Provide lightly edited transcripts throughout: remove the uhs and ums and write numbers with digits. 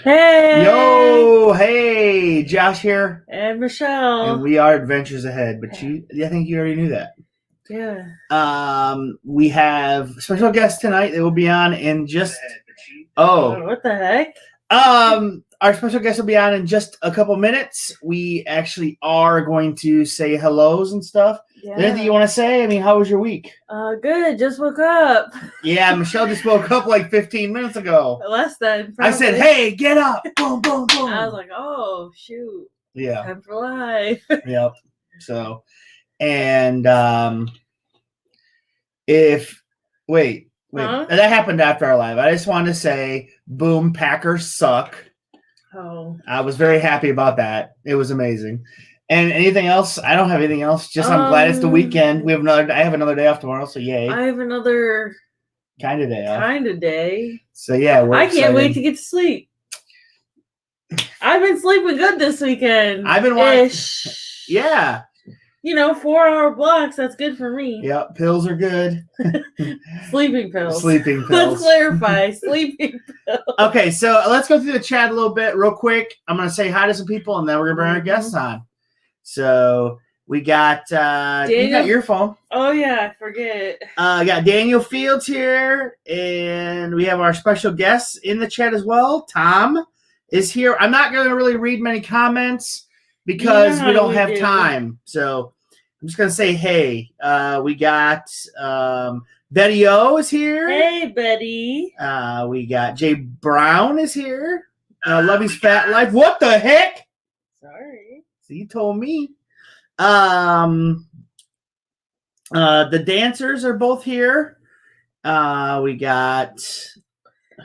Hey! Yo! Hey! Josh here. And Michelle. And we are Adventures Ahead, but I think you already knew that. Yeah. We have a special guest tonight that will be on in just... Oh. What the heck? Our special guest will be on in just a couple minutes. We actually are going to say hellos and stuff. Yeah. Anything you want to say? I mean, how was your week? Good. Just woke up. Yeah, Michelle just woke up like 15 minutes ago. Less than. Probably. I said, hey, get up. Boom, boom, boom. I was like, oh, shoot. Yeah. Time for life. Yep. So, and wait, huh? That happened after our live. I just wanted to say, boom, Packers suck. Oh. I was very happy about that. It was amazing. And anything else? I don't have anything else. Just I'm glad it's the weekend. I have another day off tomorrow, so yay. I have another kind of day off. So yeah, I can't wait to get to sleep. I've been sleeping good this weekend. I've been watching. Yeah. 4-hour blocks. That's good for me. Yep, pills are good. Sleeping pills. Sleeping pills. Let's clarify. Sleeping pills. Okay, so let's go through the chat a little bit real quick. I'm going to say hi to some people, and then we're going to bring our guests on. So we got Daniel. You got your phone. Oh, yeah, I forget. Got Daniel Fields here, and we have our special guests in the chat as well. Tom is here. I'm not going to really read many comments because we don't have time. So I'm just going to say, hey, we got Betty O is here. Hey, Betty. We got Jay Brown is here. Lovey's Fat Life. What the heck? Sorry. So you told me. The dancers are both here. We got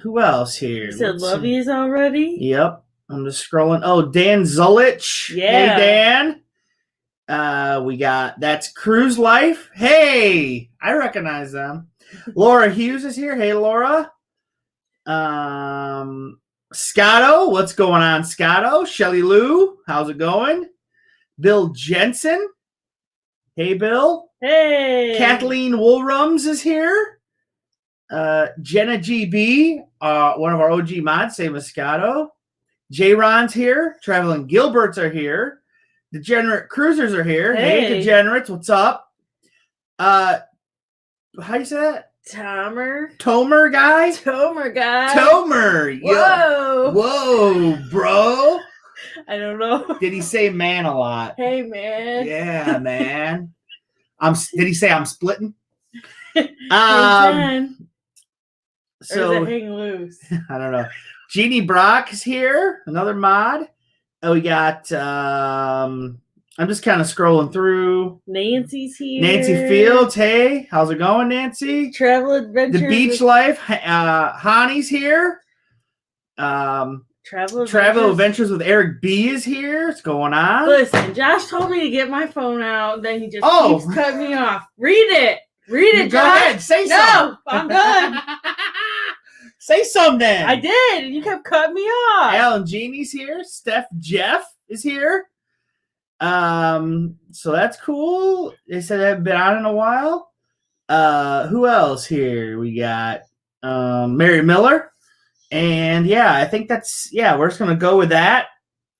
who else here? You said Lovey's already? Yep. I'm just scrolling. Oh, Dan Zulich. Yeah. Hey, Dan. We got that's Cruise Life. Hey, I recognize them. Laura Hughes is here. Hey, Laura. Scotto, what's going on, Scotto? Shelly Lou, how's it going? Bill Jensen. Hey, Bill. Hey. Kathleen Woolrums is here. Jenna GB, one of our OG mods, say Moscato. J. Ron's here. Traveling Gilberts are here. Degenerate Cruisers are here. Hey, Degenerates, what's up? How do you say that? Tomer guy? Tomer. Whoa. Whoa, bro. I don't know. Did he say man a lot? Hey, man. Yeah, man. Did he say I'm splitting? So or is it hang loose? I don't know. Jeannie Brock is here, another mod. Oh, we got I'm just kind of scrolling through. Nancy's here. Nancy Fields, hey, how's it going, Nancy? Travel Adventures. The Beach Life. Hani's here. Travel Adventures with Eric B is here. What's going on? Listen, Josh told me to get my phone out. Then he just keeps cutting me off. Read it. Josh. Go ahead. Say something. No, I'm done. Say something then. I did. You kept cutting me off. Alan Jeannie's here. Steph Jeff is here. So that's cool. They said they haven't been on in a while. Who else here? We got Mary Miller. And yeah, I think we're just gonna go with that.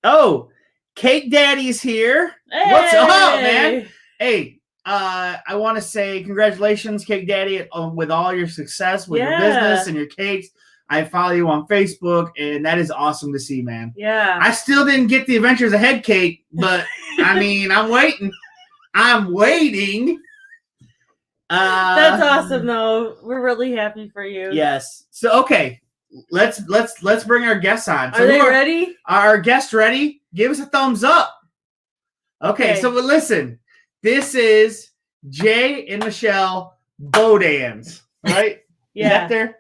Oh, Cake Daddy's here. Hey. What's up, man? Hey, I want to say congratulations, Cake Daddy, with all your success with your business and your cakes. I follow you on Facebook, and that is awesome to see, man. Yeah. I still didn't get the Adventures Ahead cake, but I mean, I'm waiting. That's awesome, though. We're really happy for you. Yes. So okay, let's bring our guests on. So are they ready? Are our guests ready? Give us a thumbs up. Okay. So listen. This is Jay and Michelle Bodans, right? Yeah. Is that there?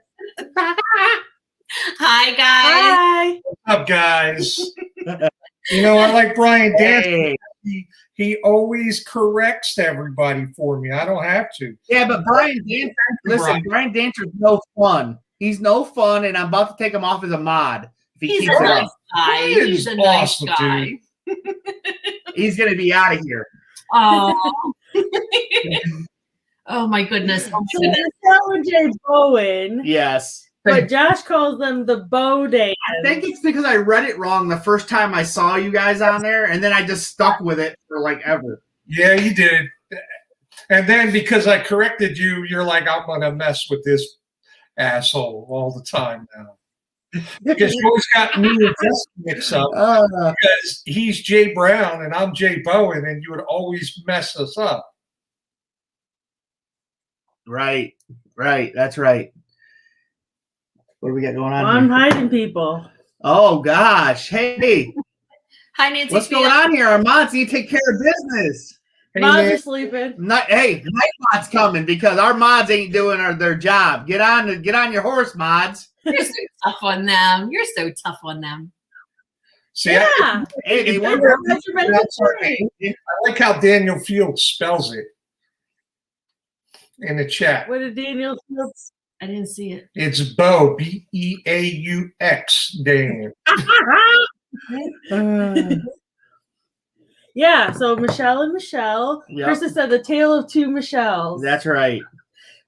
Hi, guys. Hi. What's up, guys? I like Brian Dancer. He always corrects everybody for me. I don't have to. Yeah, but Brian Dancer, Brian Dancer's no fun. He's no fun, and I'm about to take him off as a mod if he keeps it up. He's a nice guy. He's going to be out of here. Oh. Oh, my goodness. Michelle and Jay Bowen. Yes. but Josh calls them the Bodans. I think it's because I read it wrong the first time I saw you guys on there, and then I just stuck with it for like ever. Yeah, you did. And then because I corrected you, you're like, I'm gonna mess with this asshole all the time now. Because you always got me and Jesse mixed up. Because he's Jay Brown and I'm Jay Bowen, and you would always mess us up. Right. That's right. What do we got going on? I'm hiding people. Oh gosh. Hey. Hi, Nancy. What's going on here? Our mods need to take care of business. Hey, Mods are sleeping. Night mod's coming because our mods ain't doing their job. Get on your horse, mods. You're so tough on them. You're so tough on them. See, Yeah. Hey, they were. I like how Daniel Fields spells it in the chat. What did Daniel Fields? I didn't see it. It's Beaux, B-E-A-U-X, Dan. Yeah, so Michelle and Michelle. Yep. Krista said the tale of two Michelles. That's right.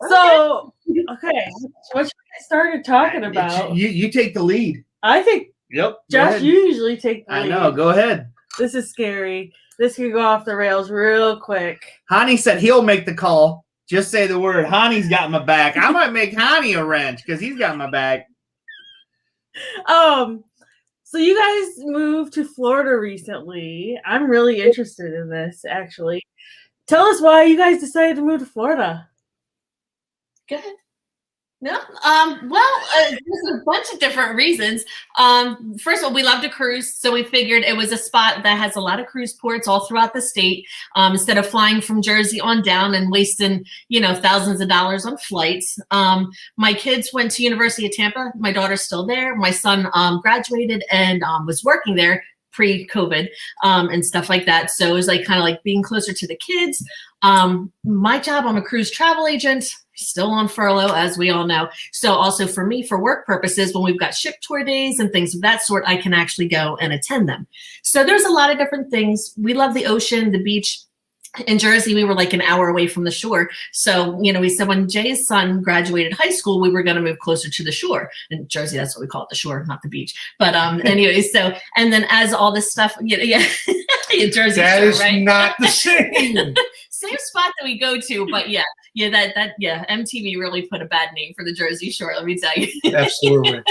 So, okay, what you guys started talking about? You take the lead. I think, Yep. Josh, you usually take the lead. I know. Go ahead. This is scary. This could go off the rails real quick. Hani said he'll make the call. Just say the word. Hani's got my back. I might make Hani a wrench because he's got my back. So you guys moved to Florida recently. I'm really interested in this, actually. Tell us why you guys decided to move to Florida. Go ahead. No, there's a bunch of different reasons. First of all, we love to cruise, so we figured it was a spot that has a lot of cruise ports all throughout the state. Instead of flying from Jersey on down and wasting, thousands of dollars on flights. My kids went to University of Tampa. My daughter's still there. My son graduated and was working there pre-COVID and stuff like that. So it was kind of being closer to the kids. My job, I'm a cruise travel agent, still on furlough, as we all know. So also for me, for work purposes, when we've got ship tour days and things of that sort, I can actually go and attend them. So there's a lot of different things. We love the ocean, the beach. In Jersey, we were an hour away from the shore. So, we said when Jay's son graduated high school, we were going to move closer to the shore. In Jersey, that's what we call it, the shore, not the beach. But anyway, so, and then as all this stuff, yeah, Jersey that shore, is right? not the same. Same spot that we go to, but yeah, MTV really put a bad name for the Jersey Shore, let me tell you. Absolutely.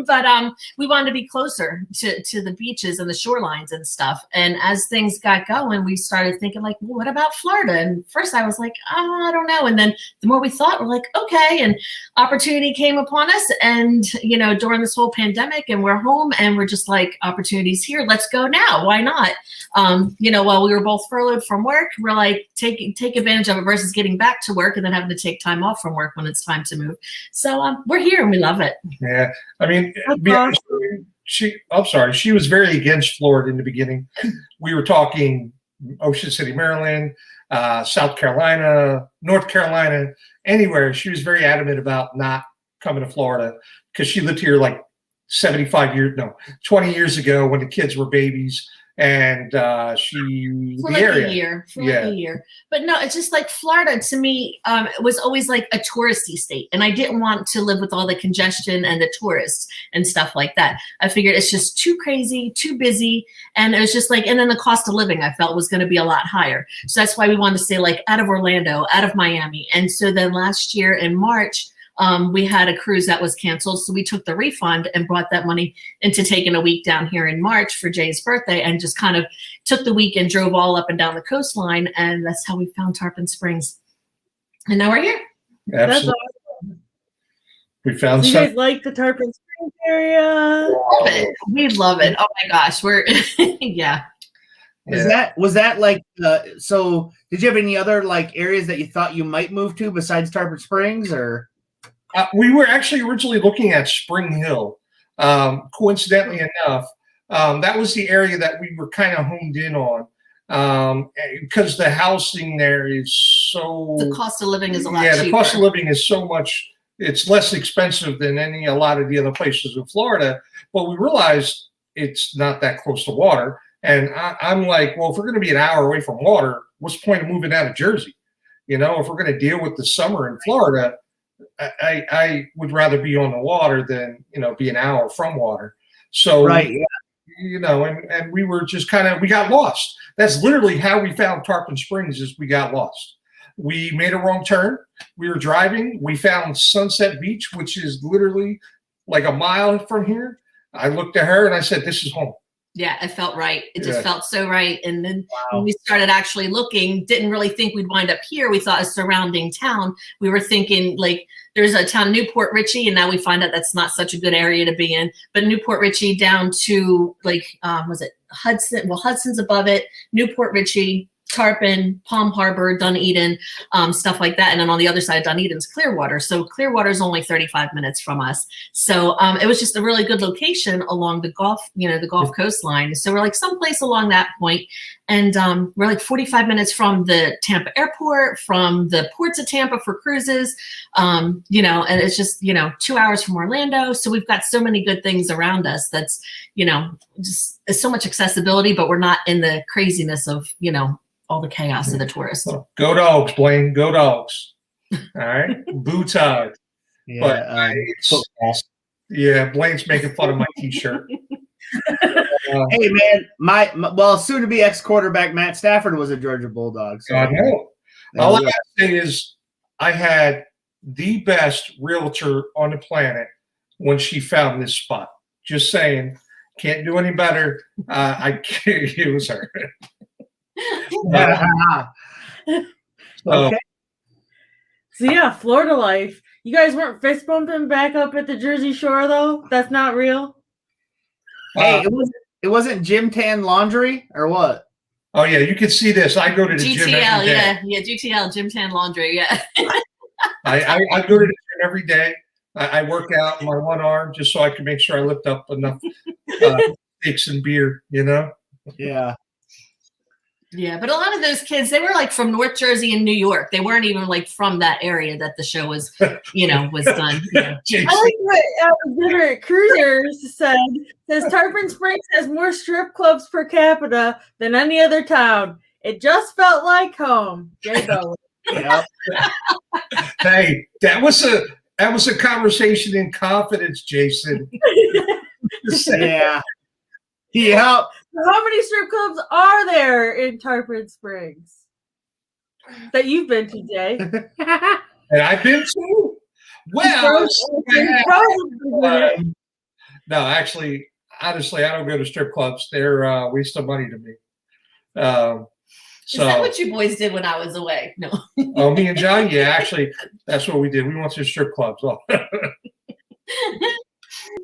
But we wanted to be closer to the beaches and the shorelines and stuff. And as things got going, we started thinking well, what about Florida? And first I was I don't know. And then the more we thought, we're okay. And opportunity came upon us. And, during this whole pandemic, and we're home and we're just opportunities here. Let's go now. Why not? While we were both furloughed from work, we're take advantage of it versus getting back to work and then having to take time off from work when it's time to move. So we're here and we love it. Yeah. I mean, she was very against Florida in the beginning. We were talking Ocean City, Maryland, South Carolina, North Carolina, anywhere. She was very adamant about not coming to Florida because she lived here 20 years ago when the kids were babies. And for a year. But no, it's just Florida to me, it was always a touristy state. And I didn't want to live with all the congestion and the tourists and stuff like that. I figured it's just too crazy, too busy. And it was just and then the cost of living I felt was going to be a lot higher. So that's why we wanted to stay out of Orlando, out of Miami. And so then last year in March, we had a cruise that was canceled. So we took the refund and brought that money into taking a week down here in March for Jay's birthday and just kind of took the week and drove all up and down the coastline. And that's how we found Tarpon Springs. And now we're here. Absolutely. Awesome. We found you guys like the Tarpon Springs area? Love it. We love it. Oh my gosh. We're, yeah. Was that so did you have any other areas that you thought you might move to besides Tarpon Springs or? We were actually originally looking at Spring Hill. Coincidentally enough, that was the area that we were kind of honed in on because the housing there is so. The cost of living is a lot cheaper. Yeah, the cost of living is so much. It's less expensive than a lot of the other places in Florida. But we realized it's not that close to water. And I'm well, if we're going to be an hour away from water, what's the point of moving out of Jersey? If we're going to deal with the summer in Florida, I would rather be on the water than, be an hour from water. So, Right. Yeah. And we were just we got lost. That's literally how we found Tarpon Springs, is we got lost. We made a wrong turn. We were driving. We found Sunset Beach, which is literally like a mile from here. I looked at her and I said, "This is home." Yeah, it felt right. It just felt so right. And then Wow. when we started actually looking, didn't really think we'd wind up here. We thought a surrounding town. We were thinking like there's a town, Newport Richey, and now we find out that's not such a good area to be in. But Newport Richey down to like, was it Hudson? Well, Hudson's above it, Newport Richey, Tarpon, Palm Harbor, Dunedin, stuff like that. And then on the other side of Dunedin's Clearwater. So Clearwater is only 35 minutes from us. So it was just a really good location along the Gulf, the Gulf coastline. So we're like someplace along that point. And we're like 45 minutes from the Tampa airport, from the ports of Tampa for cruises, and it's just, 2 hours from Orlando. So we've got so many good things around us that's, just so much accessibility, but we're not in the craziness of, all the chaos of the tourists. Go Dogs, Blaine. Go Dogs. All right. Boo Tide. Yeah. Yeah, Blaine's making fun of my t-shirt. Hey, man, my soon-to-be ex-quarterback Matt Stafford was a Georgia Bulldog. So I know. All I got to say is I had the best realtor on the planet when she found this spot. Just saying. Can't do any better. It was her. Okay. So yeah, Florida life. You guys weren't fist bumping back up at the Jersey Shore though? That's not real? Hey, it wasn't Gym Tan Laundry or what? Oh yeah, you can see this. I go to the gym every day. Yeah, GTL, Gym Tan Laundry, yeah. I go to the gym every day. I work out my one arm just so I can make sure I lift up enough steaks and beer, Yeah. Yeah, but a lot of those kids, they were like from North Jersey and New York. They weren't even like from that area that the show was, was done. Yeah. I like what Alexander Cruisers says Tarpon Springs has more strip clubs per capita than any other town. It just felt like home. J-Bo. Yep. Hey, that was a conversation in confidence, Jason. Yeah. Yeah. How many strip clubs are there in Tarpon Springs that you've been to, Jay? And I've been to. Well, no, actually, honestly, I don't go to strip clubs. They're a waste of money to me. Is that what you boys did when I was away? No. Oh, me and John? Yeah, actually, that's what we did. We went to strip clubs. Oh.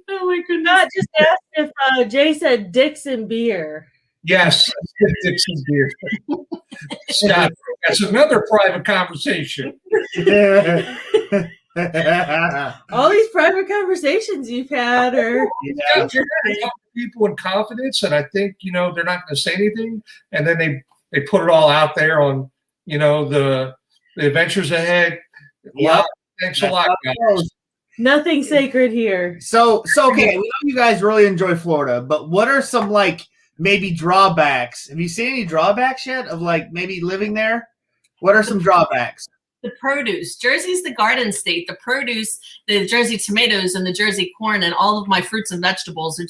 Oh my goodness. Not just asked if Jay said Dixon beer. Yes, Dixon beer. Scott, that's another private conversation. All these private conversations you've had are people in confidence, and I think they're not going to say anything, and then they put it all out there on the adventures ahead. Yep. Wow, thanks a lot, guys. nothing sacred here. So okay, we know you guys really enjoy Florida, but what are some maybe drawbacks? Have you seen any drawbacks yet of maybe living there? What are some drawbacks? The produce. Jersey's the garden state. The produce, the Jersey tomatoes and the Jersey corn and all of my fruits and vegetables are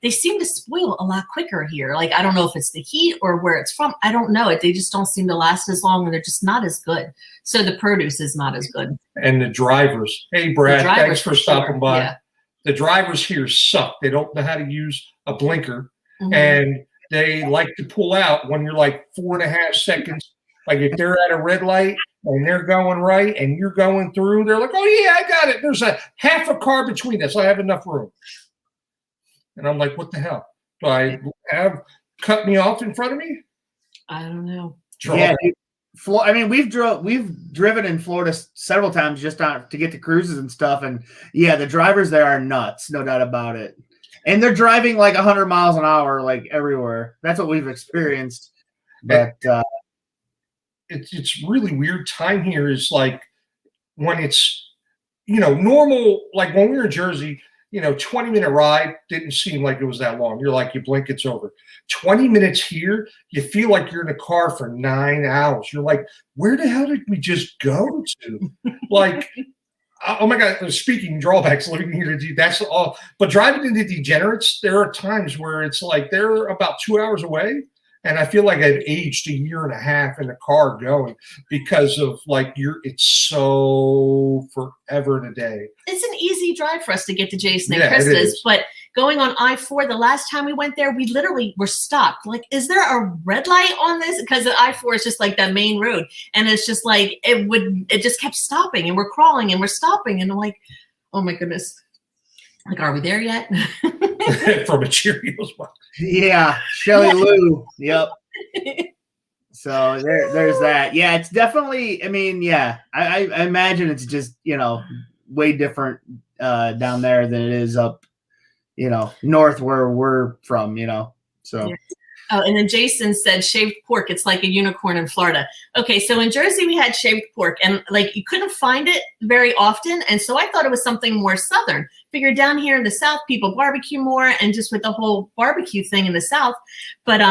they seem to spoil a lot quicker here. I don't know if it's the heat or where it's from. I don't know. They just don't seem to last as long, and they're just not as good. So the produce is not as good. And the drivers. Hey, Brad, thanks for stopping by. Yeah. The drivers here suck. They don't know how to use a blinker, and they like to pull out when you're 4.5 seconds. If they're at a red light and they're going right and you're going through, they're like, oh, yeah, I got it. There's a half a car between us. I have enough room. And I'm like, what the hell? Do I have cut me off in front of me? I don't know. Yeah, we've driven in Florida several times just to get to cruises and stuff. And, yeah, the drivers there are nuts, no doubt about it. And they're driving 100 miles an hour everywhere. That's what we've experienced. But it's really weird. Time here is when it's normal, when we were in Jersey, 20-minute ride didn't seem like it was that long. You're you blink, it's over. 20 minutes here, you feel like you're in a car for 9 hours. You're where the hell did we just go to? Oh my God! Speaking drawbacks, living near that's all. But driving into Degenerates, there are times where it's like they're about 2 hours away, and I feel like I've aged a year and a half in the car going because of like it's so forever today. It's an easy drive for us to get to Jason and Yeah, it Krista's, is. but going on I-4, the last time we went there, we literally were stopped. Like, is there a red light on this? Because the I-4 is just like that main road, and it's just like it just kept stopping, and we're crawling and we're stopping, and I'm like, oh my goodness, like, are we there yet? From a Cheerios box. Yeah, Shelly Lou. Yep. So there's that. Yeah, it's definitely. I mean, yeah, I imagine it's just way different down there than it is up, north where we're from. So. Yeah. Oh, and then Jason said shaved pork. It's like a unicorn in Florida. Okay, so in Jersey we had shaved pork, and like you couldn't find it very often, and so I thought it was something more southern. Figured down here in the South, people barbecue more, and just with the whole barbecue thing in the South. But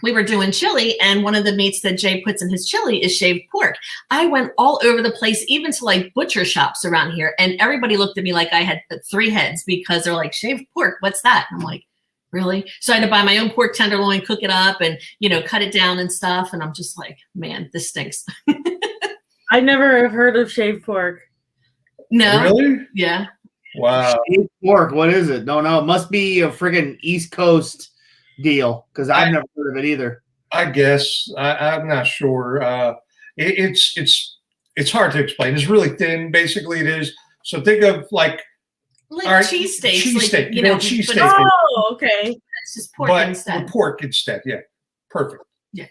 we were doing chili, and one of the meats that Jay puts in his chili is shaved pork. I went all over the place, even to like butcher shops around here, and everybody looked at me like I had 3 heads because they're like, shaved pork, what's that? And I'm like, really? So I had to buy my own pork tenderloin, cook it up, and cut it down and stuff. And I'm just like, man, this stinks. I never have heard of shaved pork. No. Really? Yeah. Wow. Shaved pork. What is it? Don't know. It must be a friggin' East Coast deal because I've never heard of it either. I guess I'm not sure. It's hard to explain. It's really thin. Basically, it is. So think of like cheesesteaks. Cheesesteak. Cheesesteak. Oh, okay. It's just pork But instead. the pork instead. Yeah. Perfect. Yeah.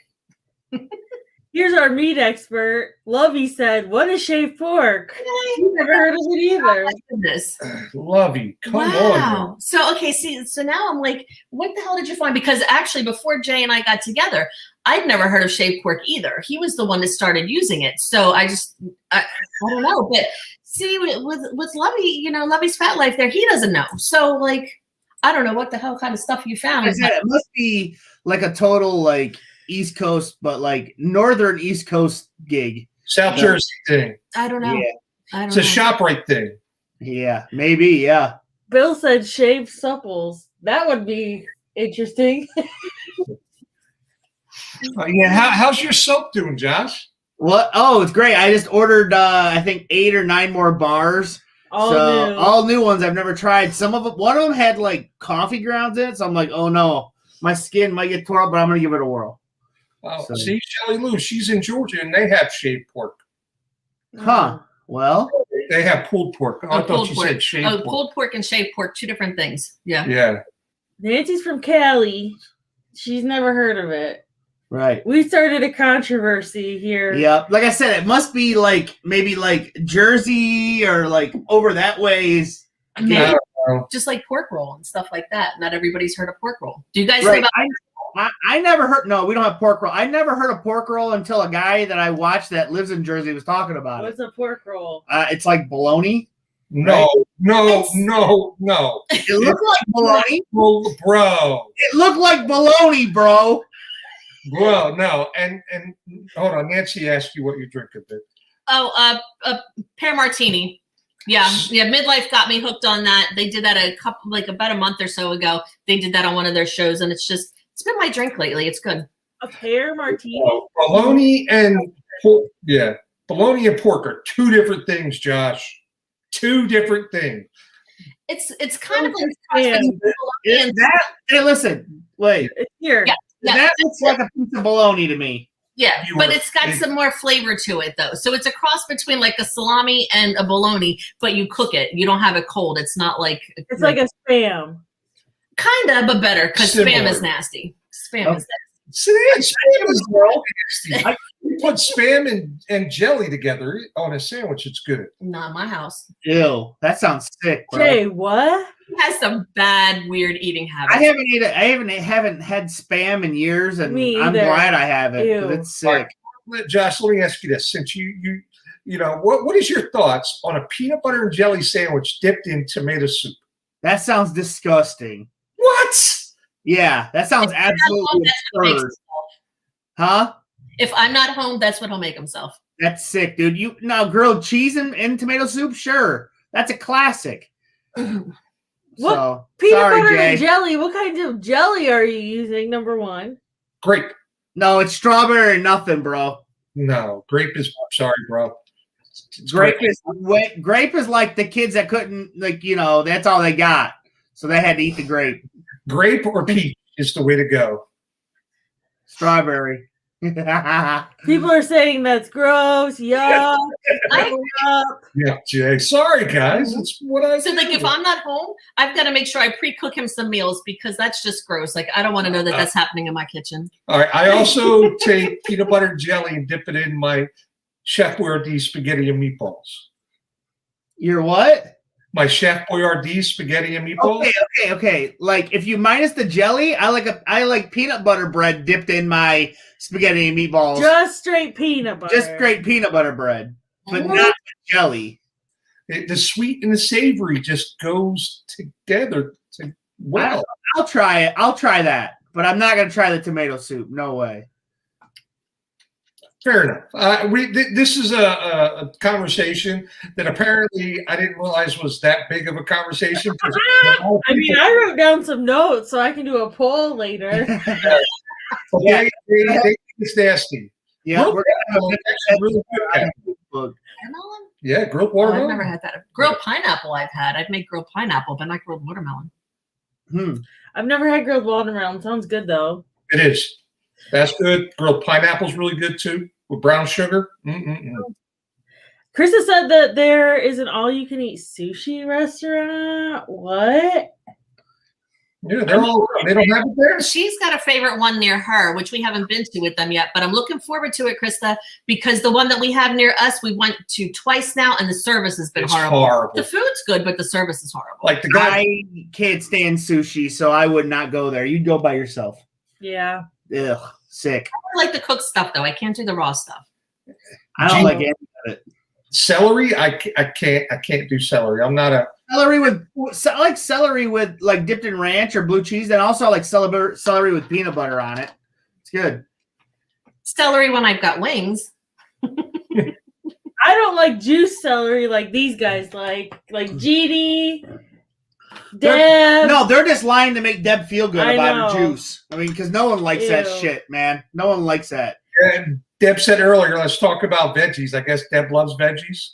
Here's our meat expert. Lovey said, what is shaved pork? You've never heard of it either. Goodness. Lovey, come on. Wow. So, okay, so now I'm like, what the hell did you find? Because actually, before Jay and I got together, I'd never heard of shaved pork either. He was the one that started using it. So I don't know. But see, with Lovey, Lovey's Fat Life there, he doesn't know. So, like, I don't know what the hell kind of stuff you found. Like I said, it must be like a total, like, East Coast, but, like, northern East Coast gig. South Jersey thing. I don't know. Yeah. It's a ShopRite thing. Yeah, maybe, yeah. Bill said shaved supples. That would be interesting. Yeah, how's your soap doing, Josh? What? Oh, it's great. I just ordered, I think 8 or 9 more bars. All new ones I've never tried. One of them had like coffee grounds in it, so I'm like, oh no, my skin might get tore up, but I'm gonna give it a whirl. Oh, see, Shelly Lou, she's in Georgia, and they have shaved pork. Huh? Well, they have pulled pork. I thought you said shaved pork. Pulled pork and shaved pork, 2 different things. Yeah. Yeah. Nancy's from Cali. She's never heard of it. right. We started a controversy here. Yeah, like I said, it must be like maybe like Jersey or like over that ways. Maybe Yeah. just like pork roll and stuff like that. Not everybody's heard of pork roll. Do you guys Right. know about I never heard. No, we don't have pork roll. I never heard of pork roll until a guy that I watched that lives in Jersey was talking about What's it. a pork roll? It's like bologna. No. It looked like bologna. Well, bro. It looked like bologna, bro. Bro, no. And hold on, Nancy asked you what you drink a bit. a pear martini? Yeah. Midlife got me hooked on that. They did that about a month or so ago. They did that on one of their shows, and it's been my drink lately. It's good. A pear martini? Bologna and pork. Yeah. Bologna and pork are 2 different things, Josh. 2 different things. It's kind of like Hey, listen, wait. It's here. Yeah. That looks like a piece of bologna to me. Yeah, You but were- it's got some more flavor to it, though. So it's a cross between like a salami and a bologna, but you cook it. You don't have it cold. It's not like It's like a spam. kind of, but better because Similar. spam is nasty. Spam is Spam is nasty. You put spam and jelly together on a sandwich. It's good. not my house. Ew, that sounds sick, bro. Jay, what? He has some bad, weird eating habits. I haven't had spam in years, and Me I'm either. glad I haven't. 'Cause Ew. it's sick. Josh, let me ask you this: since you what is your thoughts on a peanut butter and jelly sandwich dipped in tomato soup? That sounds disgusting. What? Yeah, that sounds absolutely That's what makes absurd. himself. Huh? If I'm not home, that's what he'll make himself. That's sick, dude. You now grilled cheese and tomato soup? Sure. That's a classic. What So, peanut sorry, butter Jay. and jelly? What kind of jelly are you using? Number one. Grape. No, it's strawberry or nothing, bro. No, grape is. I'm sorry, bro. Grape is like the kids that couldn't, like, that's all they got. So they had to eat the grape. Grape or peach is the way to go. Strawberry. People are saying that's gross. Yuck. Yeah, Jay. Sorry, guys. It's what I So, like, if I'm not home, I've got to make sure I pre-cook him some meals because that's just gross. Like, I don't want to know that that's happening in my kitchen. All right. I also take peanut butter and jelly and dip it in my Chef Boyardee spaghetti and meatballs. Your what? My Chef Boyardee spaghetti and meatballs. Okay. Like, if you minus the jelly, I like peanut butter bread dipped in my spaghetti and meatballs. Just straight peanut butter. Just straight peanut butter bread, but not jelly. The sweet and the savory just goes together. Well, I'll try it. I'll try that, but I'm not gonna try the tomato soup. No way. fair enough. This is a conversation that apparently I didn't realize was that big of a conversation. I mean, I wrote down some notes so I can do a poll later. Okay, it's nasty. Yeah, Grilled watermelon is actually really good. Watermelon? Yeah, grilled Oh, I've watermelon. never had that. Grilled pineapple I've had. I've made grilled pineapple, but not grilled watermelon. I've never had grilled watermelon. Sounds good though. It is. That's good. Grilled pineapple's really good too with brown sugar. Krista said that there is an all-you-can-eat sushi restaurant. What? Yeah, they don't have it there. She's got a favorite one near her, which we haven't been to with them yet, but I'm looking forward to it, Krista, because the one that we have near us, we went to twice now, and the service has been horrible. The food's good, but the service is horrible. Like the guy, I can't stand sushi, so I would not go there. You'd go by yourself. Yeah. Ugh, sick. I like the cooked stuff, though. I can't do the raw stuff. I don't like any of it. Celery, I can't do celery. I'm not a Celery with like dipped in ranch or blue cheese, and also I like celery with peanut butter on it. It's good. Celery when I've got wings. I don't like juice celery like these guys like GD, Deb. No, they're just lying to make Deb feel good about her know. juice. I mean, because no one likes that shit, man. No one likes that. And Deb said earlier, let's talk about veggies. I guess Deb loves veggies.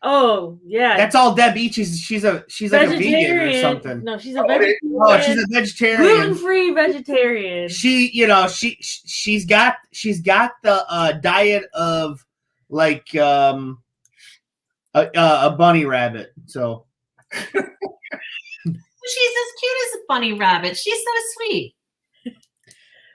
Oh yeah, That's all Deb eats. She's like a vegan or something. No, she's a vegetarian. Oh, she's a vegetarian. Gluten-free vegetarian. She's got the diet of like a bunny rabbit. So She's as cute as a bunny rabbit. She's so sweet.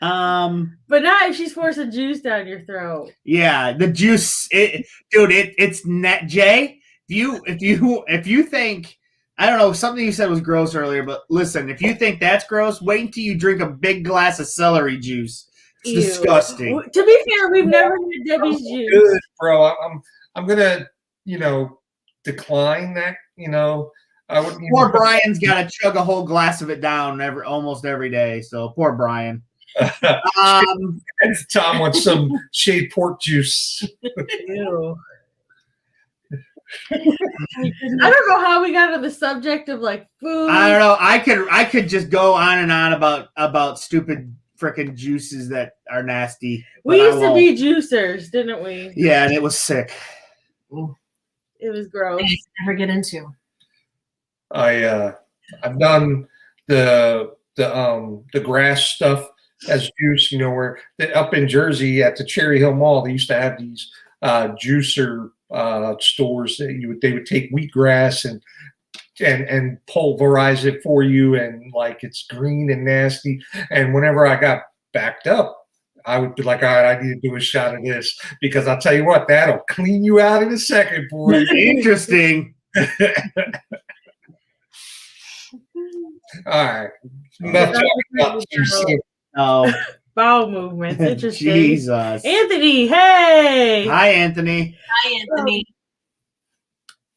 but not if she's forcing juice down your throat. Yeah, the juice, it's net. Jay, if you think, I don't know, something you said was gross earlier, but listen, if you think that's gross, wait until you drink a big glass of celery juice. It's disgusting. To be fair, we've never had Debbie's juice. Good, bro. I'm gonna decline that. Poor Brian's got to chug a whole glass of it down almost every day. So poor Brian. Tom wants some shaved pork juice. Ew. I don't know how we got to the subject of like food. I don't know. I could just go on and on about stupid freaking juices that are nasty. We used to be juicers, didn't we? Yeah, and it was sick. It was gross. I never get into. I've done the grass stuff as juice, where up in Jersey at the Cherry Hill Mall, they used to have these juicer stores that they would take wheatgrass and pulverize it for you, and like it's green and nasty. And whenever I got backed up, I would be like, all right, I need to do a shot of this, because I'll tell you what, that'll clean you out in a second, boy. Interesting. All right. Enough talking about juice. Oh, bowel movements. Interesting. Jesus. Anthony, hey. Hi, Anthony. Hi, Anthony.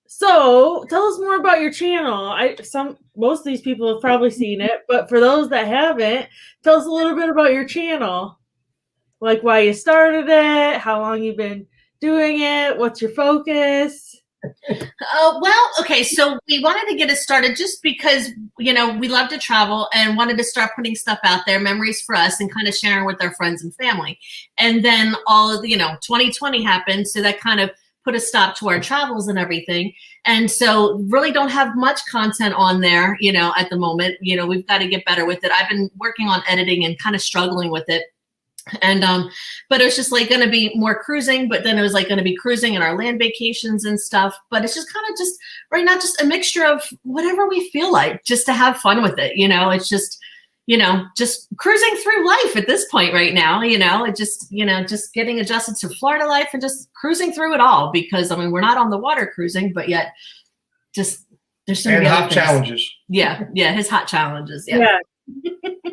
So tell us more about your channel. Most of these people have probably seen it, but for those that haven't, tell us a little bit about your channel. Like why you started it, how long you've been doing it? What's your focus? Well, okay, so we wanted to get it started just because, we love to travel and wanted to start putting stuff out there, memories for us, and kind of sharing with our friends and family. And then all of the, 2020 happened, so that kind of put a stop to our travels and everything. And so really don't have much content on there, at the moment. We've got to get better with it. I've been working on editing and kind of struggling with it. And but it was just like going to be more cruising, but then it was like going to be cruising and our land vacations and stuff. But it's just kind of just right now just a mixture of whatever we feel like, just to have fun with it. It's just just cruising through life at this point right now. It just just getting adjusted to Florida life and just cruising through it all, because we're not on the water cruising, but yet just there's so many hot challenges. Yeah, his hot challenges.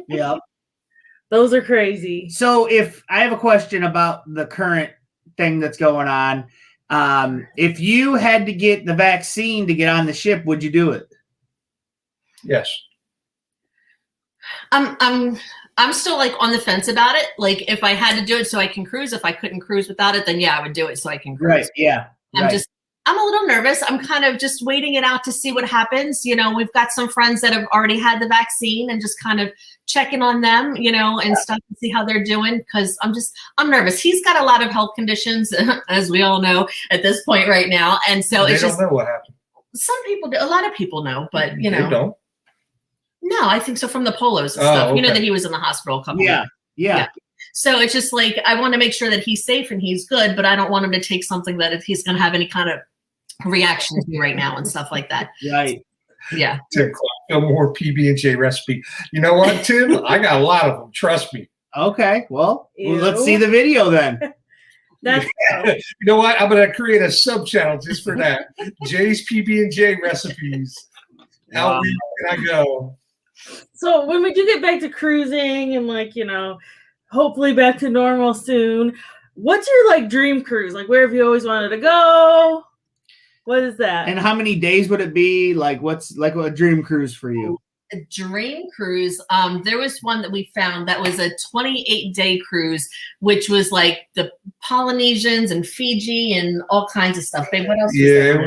Yeah. Those are crazy. So if I have a question about the current thing that's going on, if you had to get the vaccine to get on the ship, would you do it? Yes. I'm still like on the fence about it. Like if I had to do it so I can cruise, if I couldn't cruise without it, then yeah, I would do it so I can cruise. Right. Yeah. I'm a little nervous. I'm kind of just waiting it out to see what happens. We've got some friends that have already had the vaccine and just kind of checking on them, and stuff to see how they're doing. Because I'm nervous. He's got a lot of health conditions, as we all know at this point right now. And so they don't know what happened. Some people do. A lot of people know, but They don't. No, I think so, from the polos and stuff. Okay. That he was in the hospital a couple Yeah. So it's just like, I want to make sure that he's safe and he's good, but I don't want him to take something that he's going to have any kind of reaction to right now and stuff like that. Right. Yeah. Tim Clark, no more PB&J recipe. You know what, Tim? I got a lot of them. Trust me. Okay. Well, Ew. let's see the video then. That's You know what? I'm going to create a sub channel just for that. Jay's PB&J recipes. How weak can I go? so when we do get back to cruising and hopefully back to normal soon, what's your dream cruise? Where have you always wanted to go? What is that? And how many days would it be? What's a dream cruise for you? A dream cruise. There was one that we found that was a 28-day cruise, which was like the Polynesians and Fiji and all kinds of stuff. Babe, what else? It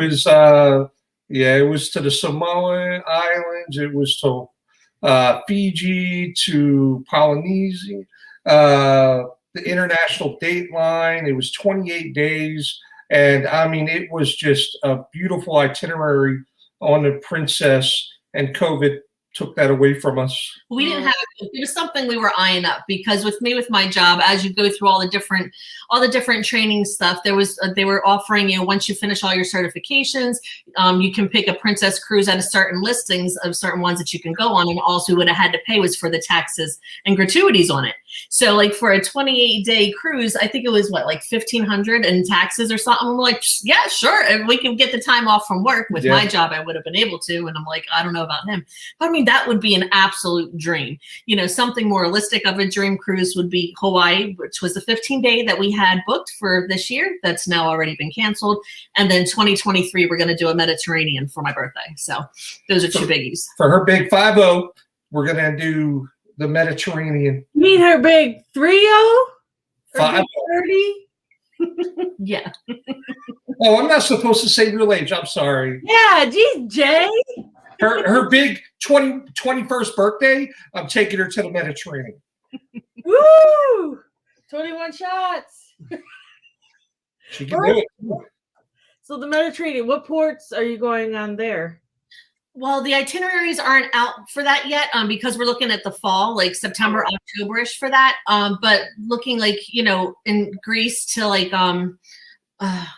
was to the Samoan Islands. It was to Fiji, to Polynesia, the international date line. It was 28 days. And it was just a beautiful itinerary on the Princess, and COVID took that away from us. We didn't have it. It was something we were eyeing up, because with my job, as you go through all the different training stuff, they were offering once you finish all your certifications, you can pick a Princess cruise at a certain listings of certain ones that you can go on, and also would have had to pay was for the taxes and gratuities on it. So for a 28-day cruise, I think it was $1,500 in taxes or something. I'm like, yeah, sure. If we can get the time off from work with my job, I would have been able to. And I'm like, I don't know about him. But that would be an absolute dream. Something more realistic of a dream cruise would be Hawaii, which was the 15-day that we had booked for this year. That's now already been canceled. And then 2023, we're going to do a Mediterranean for my birthday. So those are two biggies. For her big 5-0, we're going to do the Mediterranean. You mean her big 3-0? 5-0. 30? Yeah. Oh, I'm not supposed to say real age. I'm sorry. Yeah, geez, Jay. Her big 21st birthday, I'm taking her to the Mediterranean. Woo! 21 shots. She can do it. So the Mediterranean, what ports are you going on there? Well, the itineraries aren't out for that yet, because we're looking at the fall, September, October-ish for that. But looking in Greece to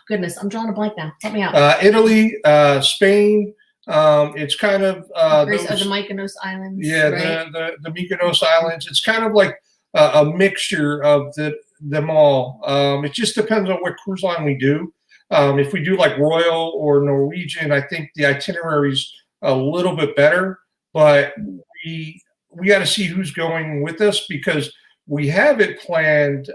goodness, I'm drawing a blank now. Help me out. Italy, Spain. It's kind of Greece, the Mykonos Islands. Yeah, right? the Mykonos Islands. It's kind of like a mixture of them all. It just depends on what cruise line we do. If we do Royal or Norwegian, I think the itinerary's a little bit better, but we got to see who's going with us, because we have it planned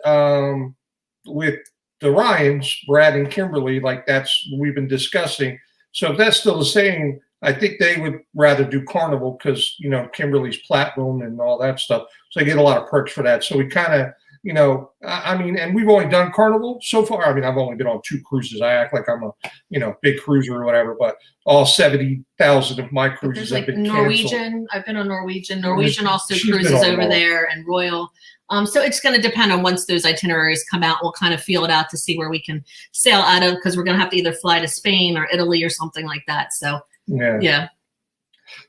with the Ryans, Brad and Kimberly, we've been discussing. So if that's still the same, I think they would rather do Carnival, because Kimberly's platinum and all that stuff, so they get a lot of perks for that. So we kind of you know, I mean, and we've only done Carnival so far. I mean, I've only been on 2 cruises. I act like I'm a, you know, big cruiser or whatever, but all 70,000 of my cruises There's have like been Norwegian. canceled. I've been on Norwegian. Norwegian also She's been cruises on over all. there, and Royal. So it's going to depend on once those itineraries come out. We'll kind of feel it out to see where we can sail out of, because we're going to have to either fly to Spain or Italy or something like that. So yeah.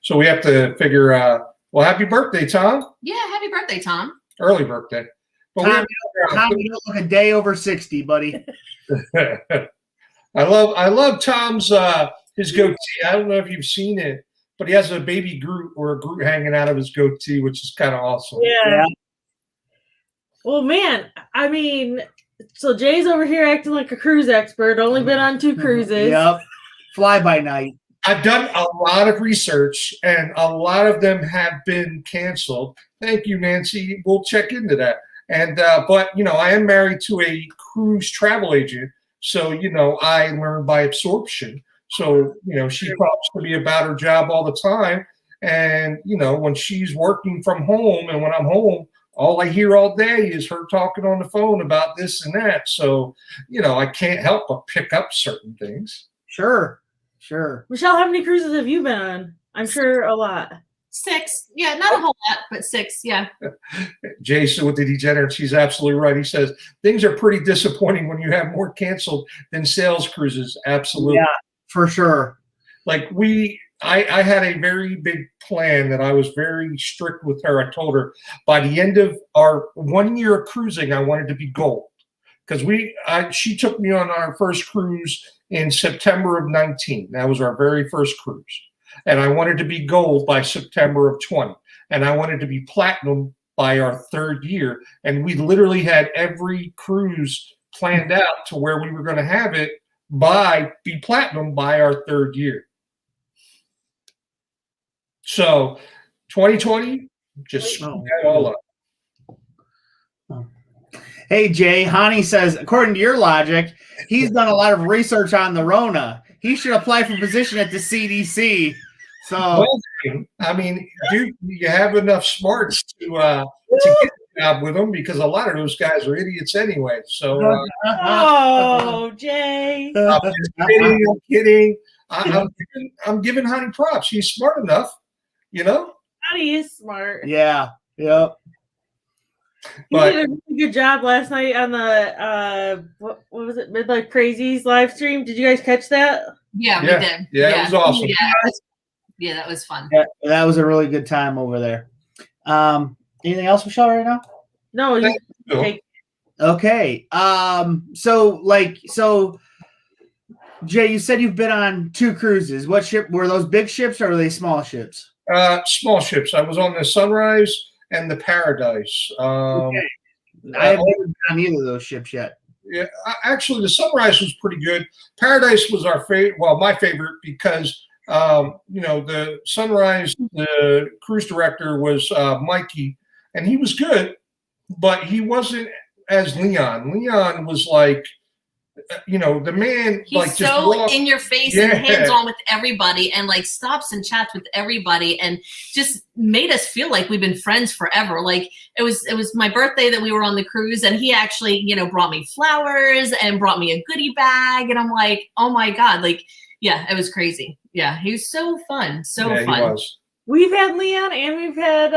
So we have to figure. Well, happy birthday, Tom! Yeah, happy birthday, Tom. Early birthday. But Tom, you don't look a day over 60, buddy. I love Tom's his goatee. I don't know if you've seen it, but he has a baby Groot or a Groot hanging out of his goatee, which is kind of awesome. Yeah. Well, man, I mean, so Jay's over here acting like a cruise expert. Only been on 2 cruises. Yep. Fly by night. I've done a lot of research, and a lot of them have been canceled. Thank you, Nancy. We'll check into that. And but you know, I am married to a cruise travel agent, so you know, I learn by absorption. So you know, she talks to me about her job all the time, and you know, when she's working from home and when I'm home, all I hear all day is her talking on the phone about this and that. So you know, I can't help but pick up certain things. Sure. Michelle, how many cruises have you been on? I'm sure a lot. 6. Yeah, not a whole lot, but 6. Yeah. Jason with the Degenerate, she's absolutely right. He says things are pretty disappointing when you have more canceled than sales cruises. Absolutely. Yeah, for sure. Like I had a very big plan that I was very strict with her. I told her by the end of our 1 year of cruising, I wanted to be gold. Because she took me on our first cruise in September of 19. That was our very first cruise. And I wanted to be gold by September of 20. And I wanted to be platinum by our 3rd year. And we literally had every cruise planned out to where we were going to have it be platinum by our 3rd year. So 2020, just screw that all up. Hey, Jay, Hani says, according to your logic, he's done a lot of research on the Rona. He should apply for position at the CDC. So, well, I mean, dude, you have enough smarts to get a job with them, because a lot of those guys are idiots anyway. So, Oh, Jay. I'm just kidding. I'm giving Honey props. She's smart enough, you know. Honey is smart. yeah, yep. You did a really good job last night on the what was it, Midlife Crazies live stream? Did you guys catch that? Yeah, we did. Yeah, it was awesome. Yeah, that was fun. Yeah, that was a really good time over there. Anything else, Michelle, right now? No. Okay. So Jay, you said you've been on 2 cruises. What ship were those? Big ships or were they small ships? Small ships. I was on the Sunrise and the Paradise. Okay. I haven't been on either of those ships yet. Yeah, actually, the Sunrise was pretty good. Paradise was our favorite. Well, my favorite, because you know, the Sunrise, the cruise director was Mikey, and he was good, but he wasn't as Leon. Leon was like, you know, the man. He's like just so in your face and hands on with everybody, and like stops and chats with everybody, and just made us feel like we've been friends forever. Like it was my birthday that we were on the cruise, and he actually, you know, brought me flowers and brought me a goodie bag, and I'm like, oh my God, like, yeah, it was crazy. Yeah, he was so fun, fun. He was. We've had Leon and we've had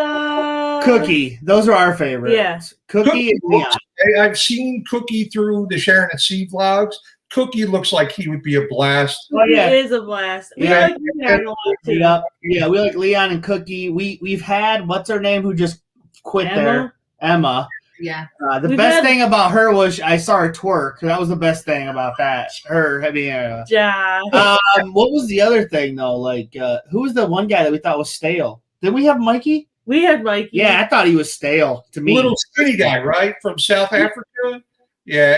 Cookie. Those are our favorites. Yeah. Cookie and Leon. I've seen Cookie through the Sharon at Sea vlogs. Cookie looks like he would be a blast. Oh, yeah. It is a blast. We Yeah. like Leon a lot too. Yeah, we like Leon and Cookie. We've had, what's her name, who just quit there? Emma. Yeah. The best thing about her was I saw her twerk. That was the best thing about that. Her having Yeah. what was the other thing though? Like, who was the one guy that we thought was stale? Did we have Mikey? We had Mikey. Yeah, I thought he was stale to me. Little skinny guy, right, from South Africa. Yeah,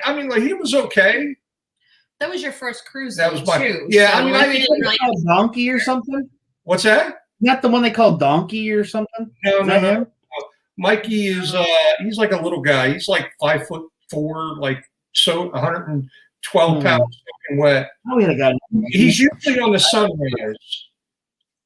I mean, like, he was okay. That was your first cruise. That was my too. yeah. So I mean, I think like, Donkey or something. What's that? Not the one they call Donkey or something. No, Is that him? Mikey is he's like a little guy. He's like 5'4", like 112 pounds soaking wet. Oh, we had a guy. He's usually on the Sunrise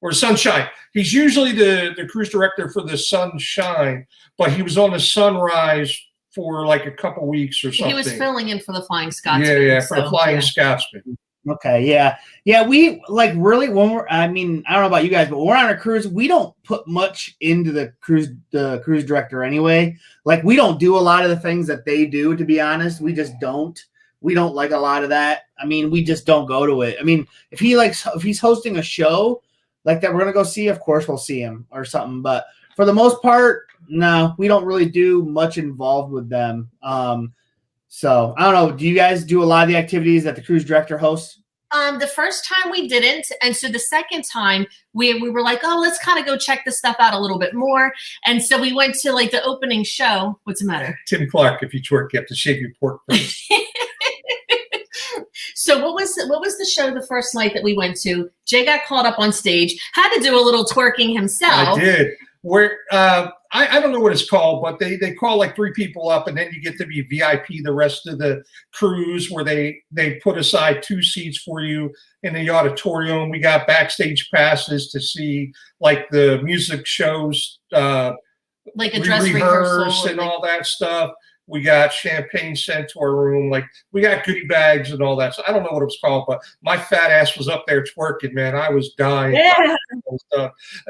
or Sunshine. He's usually the cruise director for the Sunshine, but he was on the Sunrise for like a couple weeks or something. He was filling in for the Flying Scotsman. Yeah, for the Flying Scotsman. Okay, yeah. We like really when we're. I mean, I don't know about you guys, but when we're on a cruise, we don't put much into the cruise director anyway. Like we don't do a lot of the things that they do. To be honest, we just don't. We don't like a lot of that. I mean, we just don't go to it. I mean, if he's hosting a show like that, we're gonna go see. Of course, we'll see him or something. But for the most part, no, we don't really do much involved with them. So I don't know. Do you guys do a lot of the activities that the cruise director hosts? The first time we didn't, and so the second time we were like, oh, let's kind of go check this stuff out a little bit more. And so we went to like the opening show. What's the matter? Tim Clark, if you twerk, you have to shave your pork first. So what was the show the first night that we went to? Jay got called up on stage, had to do a little twerking himself. I did. Where I don't know what it's called, but they call like 3 people up, and then you get to be VIP the rest of the cruise, where they put aside 2 seats for you in the auditorium. We got backstage passes to see like the music shows, like a dress rehearsal and all that stuff. We got champagne sent to our room. Like we got goodie bags and all that. So I don't know what it was called, but my fat ass was up there twerking, man. I was dying. Yeah.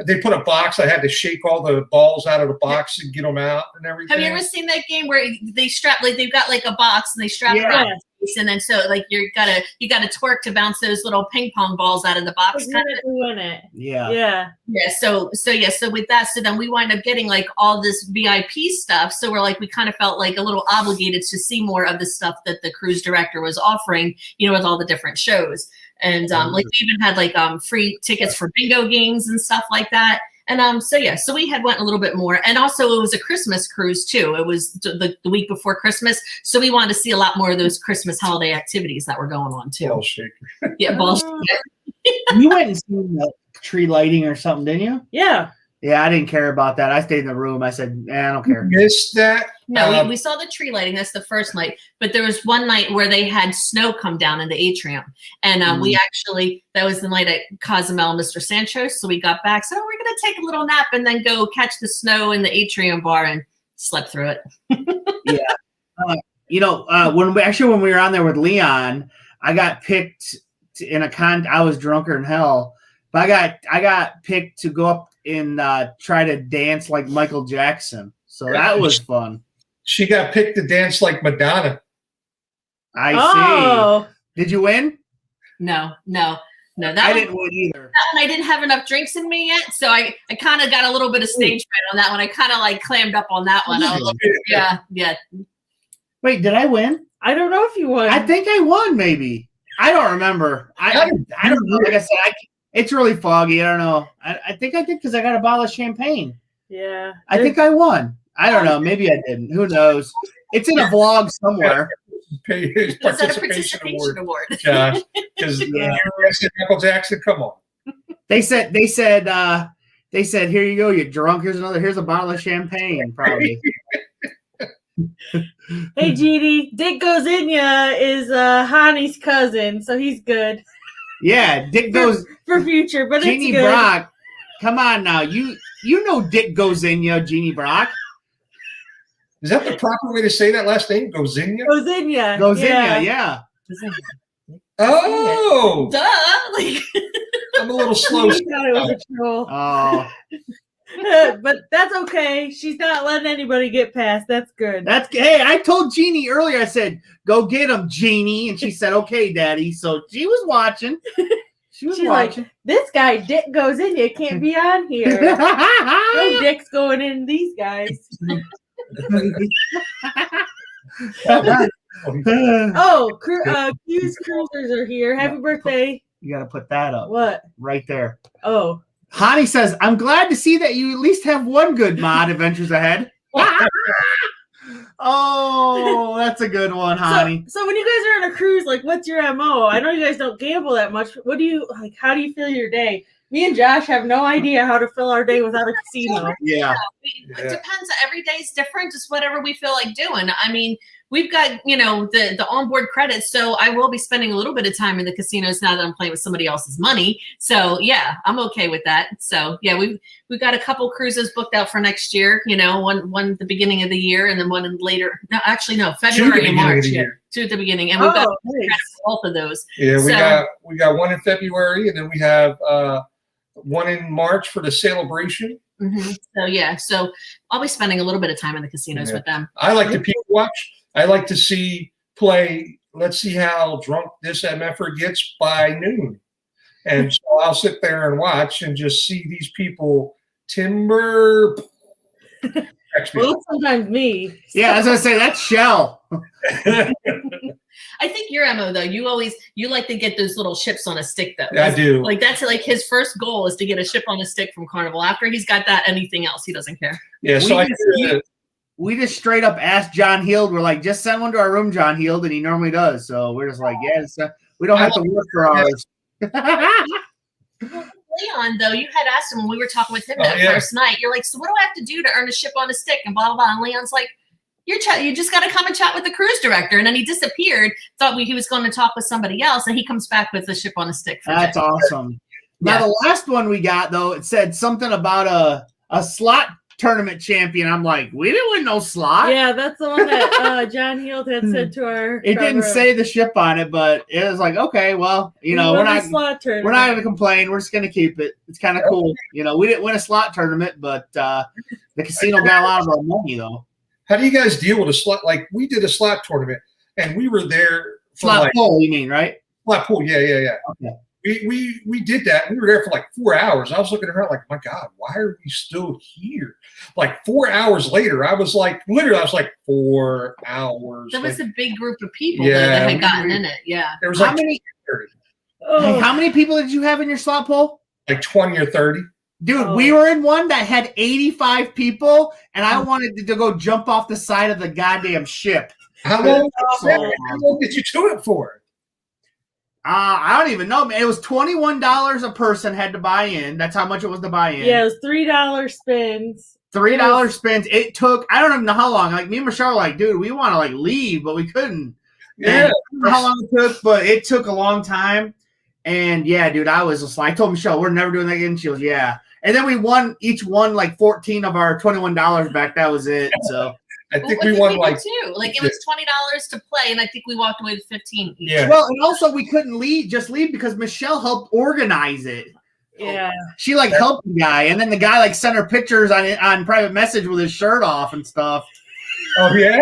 They put a box. I had to shake all the balls out of the box and get them out and everything. Have you ever seen that game where they strap, like they've got like a box and they strap it on, and then so like you gotta twerk to bounce those little ping pong balls out of the box. Yeah. So with that, so then we wind up getting like all this VIP stuff. So we're like, we kind of felt like a little obligated to see more of the stuff that the cruise director was offering, with all the different shows. And like we even had like free tickets for bingo games and stuff like that. And so we had went a little bit more, and also it was a Christmas cruise too. It was the week before Christmas, so we wanted to see a lot more of those Christmas holiday activities that were going on too. Ball shaker. Yeah, ball shaker. You went and seen the tree lighting or something, didn't you? Yeah. Yeah, I didn't care about that. I stayed in the room. I said, I don't care. Missed that? No, we saw the tree lighting. That's the first night. But there was one night where they had snow come down in the atrium. And we actually, that was the night at Cozumel, Mr. Sancho's. So we got back. So we're going to take a little nap and then go catch the snow in the atrium bar, and slept through it. Yeah. When we were on there with Leon, I got picked in I was drunker than hell. But I got picked to go up and try to dance like Michael Jackson. So that was fun. She got picked to dance like Madonna. I see. Did you win? No. I didn't win either. That one, I didn't have enough drinks in me yet, so I kind of got a little bit of stage fright on that one. I kind of like clammed up on that one. Yeah. Wait, did I win? I don't know if you won. I think I won, maybe. I don't remember. I don't know. Like I said, it's really foggy. I don't know. I think I did because I got a bottle of champagne. Yeah. I think I won. I don't know. Maybe I didn't. Who knows? It's in a vlog somewhere. Is that a participation award? Josh, because Michael Jackson, come on. They said, here you go, you drunk. Here's a bottle of champagne, probably. Hey, Jeannie, Dick Goes In Ya is Hani's cousin, so he's good. Yeah, Dick goes for future, but Jeannie it's good. Brock. Come on now, you know Dick Goes In Ya, Jeannie Brock. Is that the proper way to say that last name? Gozinia? Gozinia. Goes In Ya, yeah. Oh, duh! I'm a little slow. He thought it was a troll. Oh. But that's okay. She's not letting anybody get past. That's good. Hey, I told Jeannie earlier, I said, go get him, Jeannie. And she said, okay, Daddy. So she was watching. She's watching. Like, this guy, Dick Goes In Ya, can't be on here. No Dick's going in these guys. Q's Cruisers are here. Happy birthday. You got to put that up. What? Right there. Oh. Hani says, I'm glad to see that you at least have one good mod, Adventures Ahead. Oh, that's a good one, Hani. So when you guys are on a cruise, like, what's your MO? I know you guys don't gamble that much. What do you, like, how do you fill your day? Me and Josh have no idea how to fill our day without a casino. Yeah. It depends. Every day is different. Just whatever we feel like doing. I mean, we've got, the onboard credits. So I will be spending a little bit of time in the casinos now that I'm playing with somebody else's money. So yeah, I'm okay with that. So yeah, we've got a couple cruises booked out for next year, one at the beginning of the year and then one later. No, actually, no, February and March. Two at the beginning. And we've got both of those. Yeah, we got one in February and then we have one in March for the celebration. Mm-hmm. So I'll be spending a little bit of time in the casinos with them. I like to people watch. I like to see play. Let's see how drunk this MFer gets by noon. And so I'll sit there and watch and just see these people timber. Well, sometimes me. Yeah, I was gonna say that's Shell. I think your MO though, you like to get those little ships on a stick though. I do. Like that's like his first goal is to get a ship on a stick from Carnival. After he's got that, anything else he doesn't care. Yeah, so we just straight up asked John Heald. We're like, just send one to our room, John Heald, and he normally does. So we're just like, we don't have to work for ours. Leon, though, you had asked him when we were talking with him that first night. You're like, so what do I have to do to earn a ship on a stick? And blah blah blah. And Leon's like, you just got to come and chat with the cruise director. And then he disappeared. Thought he was going to talk with somebody else, and he comes back with the ship on a stick. That's awesome. Now the last one we got though, it said something about a slot tournament champion. I'm like, we didn't win no slot. Yeah, that's the one that John Heald had said to our. It didn't say the ship on it, but it was like, okay, well, we're not going to complain. We're just going to keep it. It's kind of cool. We didn't win a slot tournament, but the casino got a lot of our money though. How do you guys deal with a slot? Like we did a slot tournament, and we were there for slot pool. You mean right? Slot pool. Yeah. Okay. We did that. We were there for like 4 hours. I was looking around like, my God, why are we still here? Like 4 hours later, I was like, 4 hours. There was a big group of people that had gotten in it. Yeah. There was how many people did you have in your slot pool? Like 20 or 30. Dude, we were in one that had 85 people, and I wanted to go jump off the side of the goddamn ship. How long did you do it for? I don't even know, man. It was $21 a person had to buy in. That's how much it was to buy in. Yeah, it was $3 spins. $3 spins. It took, I don't even know how long. Like me and Michelle were like, dude, we want to leave, but we couldn't. Yeah. I don't know how long it took, but it took a long time. And yeah, dude, I was just like, I told Michelle, we're never doing that again. She goes, yeah. And then we each won like 14 of our $21 back. That was it. So I think we won like too. Like it was $20 to play, and I think we walked away with 15 each. Yeah. Well, and also we couldn't leave because Michelle helped organize it. Yeah. She helped the guy, and then the guy sent her pictures on private message with his shirt off and stuff. Oh yeah?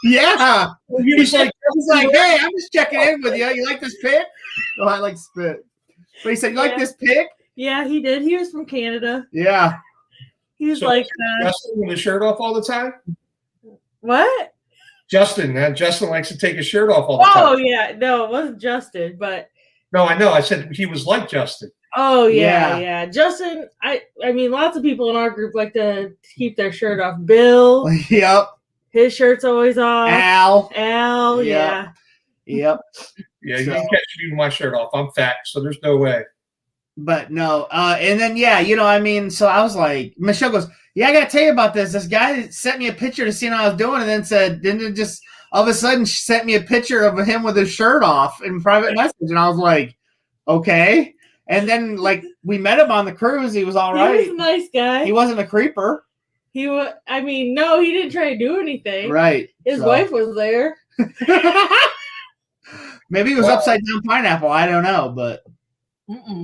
Yeah. He was like, hey, I'm just checking in with you. You like this pic? Oh, I like spit. But he said, you like this pic? Yeah, he did. He was from Canada. Yeah. He was Justin with his shirt off all the time? What? Justin likes to take his shirt off all the time. Oh, yeah. No, it wasn't Justin, but. No, I know. I said he was like Justin. Oh, yeah. Justin, I mean, lots of people in our group like to keep their shirt off. Bill. Yep. His shirt's always off. Al, yep. Yeah. Yep. Yeah, you can't catch me with my shirt off. I'm fat, so there's no way. But no, and then so I was like, Michelle goes, yeah, I gotta tell you about this. This guy sent me a picture to see how I was doing, and then just all of a sudden she sent me a picture of him with his shirt off in private message, and I was like, okay. And then we met him on the cruise. He was all right. He was a nice guy. He wasn't a creeper. He was. I mean, no, he didn't try to do anything. Right. His wife was there. Maybe he was upside down pineapple. I don't know, but.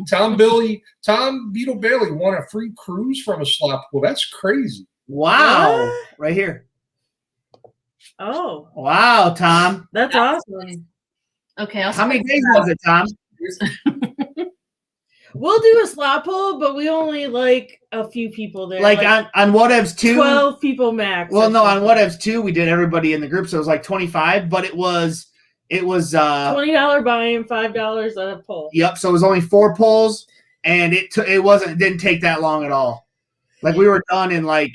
Tom Beetle Bailey won a free cruise from a slot pool. That's crazy. Wow. What? Right here. Oh. Wow, Tom. That's awesome. Okay. How many days was it, Tom? We'll do a slot pool, but we only a few people there. On Whatevs 2? 12 people max. Well, no, on Whatevs 2, we did everybody in the group, so it was 25, but it was $20 buy-in, $5 a pull. Yep. So it was only 4 pulls, and it didn't take that long at all. We were done in I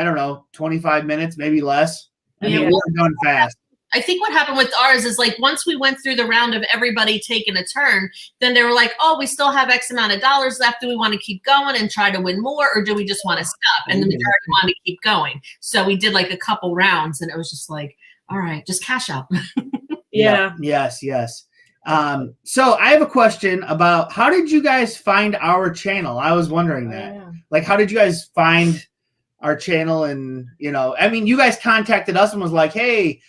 don't know, 25 minutes, maybe less. We were done fast. I think what happened with ours is once we went through the round of everybody taking a turn, then they were like, oh, we still have X amount of dollars left. Do we want to keep going and try to win more, or do we just want to stop? And the majority wanted to keep going. So we did a couple rounds, and it was just all right, just cash out. Yeah. Yes. So I have a question about how did you guys find our channel? I was wondering that. Yeah. Like, how did you guys find our channel? And, I mean, you guys contacted us and was like, hey,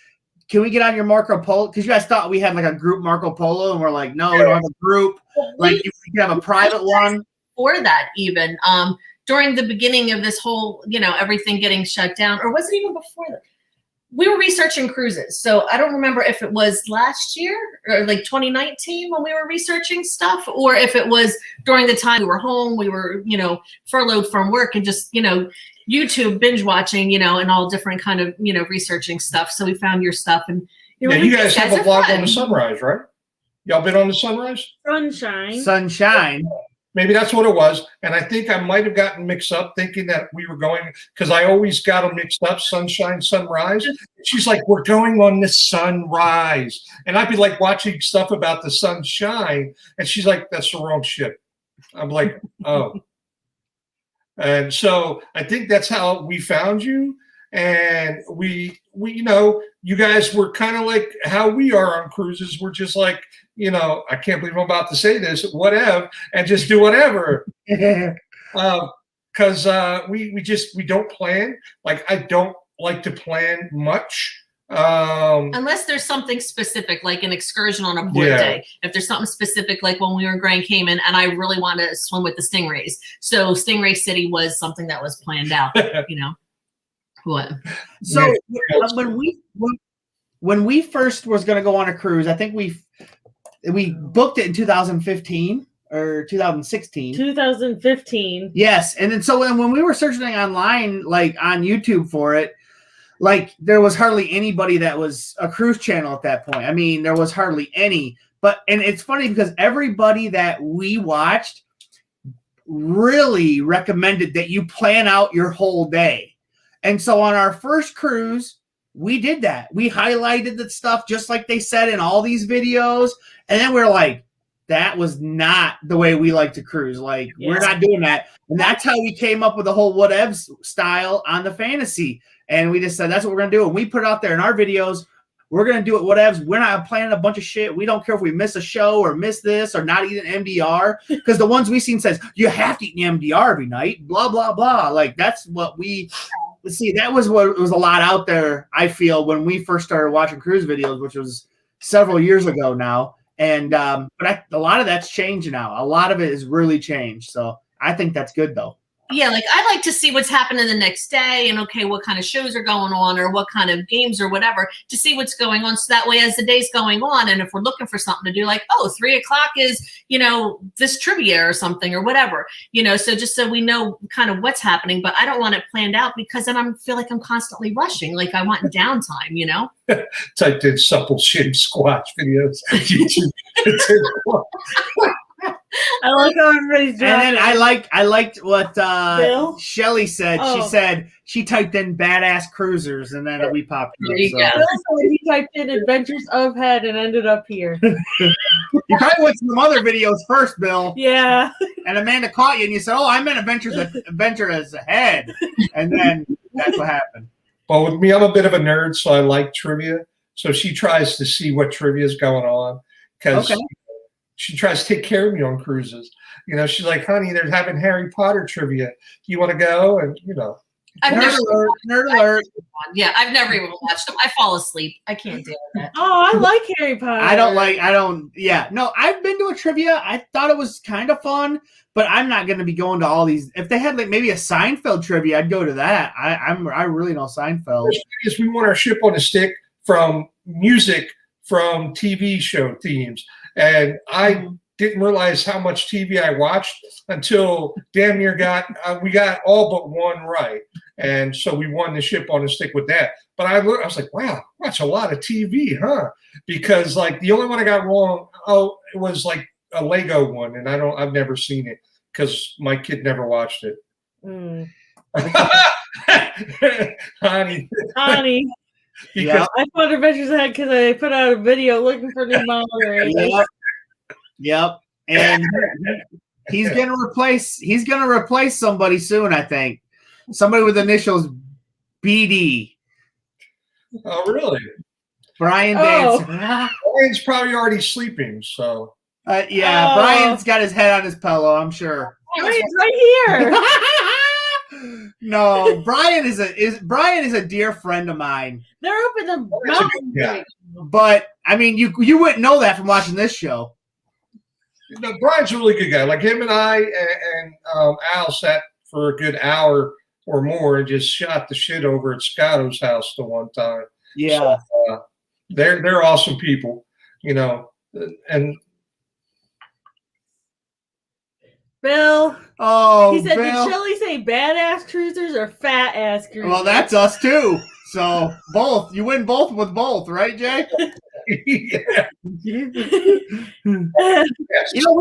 can we get on your Marco Polo? Because you guys thought we had like a group Marco Polo, and we're like, no, we don't have a group. Like, you can have a private one. For that, even during the beginning of this whole, everything getting shut down, or was it even before that? We were researching cruises. So I don't remember if it was last year or like 2019 when we were researching stuff, or if it was during the time we were home, we were, furloughed from work and just, YouTube binge watching, and all different kind of, researching stuff. So we found your stuff, and you guys have a blog on the Sunrise, right? Y'all been on the Sunrise? Sunshine. Maybe that's what it was. And I think I might have gotten mixed up thinking that we were going, because I always got them mixed up, Sunshine, Sunrise. She's like, we're going on the Sunrise. And I'd be like watching stuff about the sunshine. And she's like, that's the wrong ship. I'm like, oh. And so I think that's how we found you. And we you guys were kind of like how we are on cruises. We're just like, I can't believe I'm about to say this, whatever, and just do whatever. Because we don't plan. Like, I don't like to plan much. Unless there's something specific, like an excursion on a port day. If there's something specific, like when we were in Grand Cayman and I really wanted to swim with the stingrays. So Stingray City was something that was planned out, What? So when we first was going to go on a cruise, I think we booked it in 2015 or 2016. 2015. Yes, and then so when we were searching online, like on YouTube for it, like there was hardly anybody that was a cruise channel at that point. I mean, there was hardly any. And it's funny because everybody that we watched really recommended that you plan out your whole day. And so on our first cruise, we did that. We highlighted the stuff just like they said in all these videos. And then we're like, that was not the way we like to cruise. Like, we're not doing that. And that's how we came up with the whole whatevs style on the Fantasy. And we just said, that's what we're going to do. And we put it out there in our videos. We're going to do it whatevs. We're not planning a bunch of shit. We don't care if we miss a show or miss this or not eat an MDR. Because the ones we've seen says, you have to eat an MDR every night, blah, blah, blah. Like, that's what we... See, that was what was a lot out there, I feel, when we first started watching cruise videos, which was several years ago now. And a lot of that's changed now. A lot of it has really changed. So I think that's good, though. Yeah, like I like to see what's happening the next day and okay, what kind of shows are going on or what kind of games or whatever to see what's going on. So that way, as the day's going on, and if we're looking for something to do, like, oh, 3:00 is, this trivia or something or whatever, so just so we know kind of what's happening, but I don't want it planned out because then I feel like I'm constantly rushing. Like I want downtime, Typed in supple shin squat videos. I like how everybody's doing. And then I liked what Bill? Shelly said. Oh. She said she typed in badass cruisers, and then we popped up. There you go. Bill said he typed in Adventures of Head and ended up here. You probably went to some other videos first, Bill. Yeah. And Amanda caught you, and you said, "Oh, I meant Adventure as a Head," and then that's what happened. Well, with me, I'm a bit of a nerd, so I like trivia. So she tries to see what trivia is going on because. Okay. She tries to take care of me on cruises. She's like, honey, they're having Harry Potter trivia. You want to go? And, Nerd alert. Yeah, I've never even watched them. I fall asleep. I can't deal with that. Oh, I like Harry Potter. No, I've been to a trivia. I thought it was kind of fun, but I'm not going to be going to all these. If they had like maybe a Seinfeld trivia, I'd go to that. I really know Seinfeld. Because we want our ship on a stick from music, from TV show themes. And I didn't realize how much TV I watched until damn near we got all but one right. And so we won the ship on a stick with that. But I was like, wow, that's a lot of TV, huh? Because like the only one I got wrong, it was like a Lego one. And I've never seen it because my kid never watched it. Honey. Yeah. I put Adventures Ahead because I put out a video looking for new moderators. Yep. And he's gonna replace somebody soon, I think. Somebody with initials BD. Oh, really? Brian Oh. dance. Brian's probably already sleeping, so. Yeah, Oh. Brian's got his head on his pillow, I'm sure. Brian's right here. No, Brian is a dear friend of mine. They're up in the That's a mountains. good guy. right now. But I mean, you wouldn't know that from watching this show. No, Brian's a really good guy. Like him and I and Al sat for a good hour or more and just shot the shit over at Scotto's house the one time. Yeah. So, they're awesome people, you know. And Bill, Oh, he said, Bill. did Shelly say badass cruisers or fat ass cruisers? Well, that's us too. So both. You win both with both, right, Jay? yeah. You know,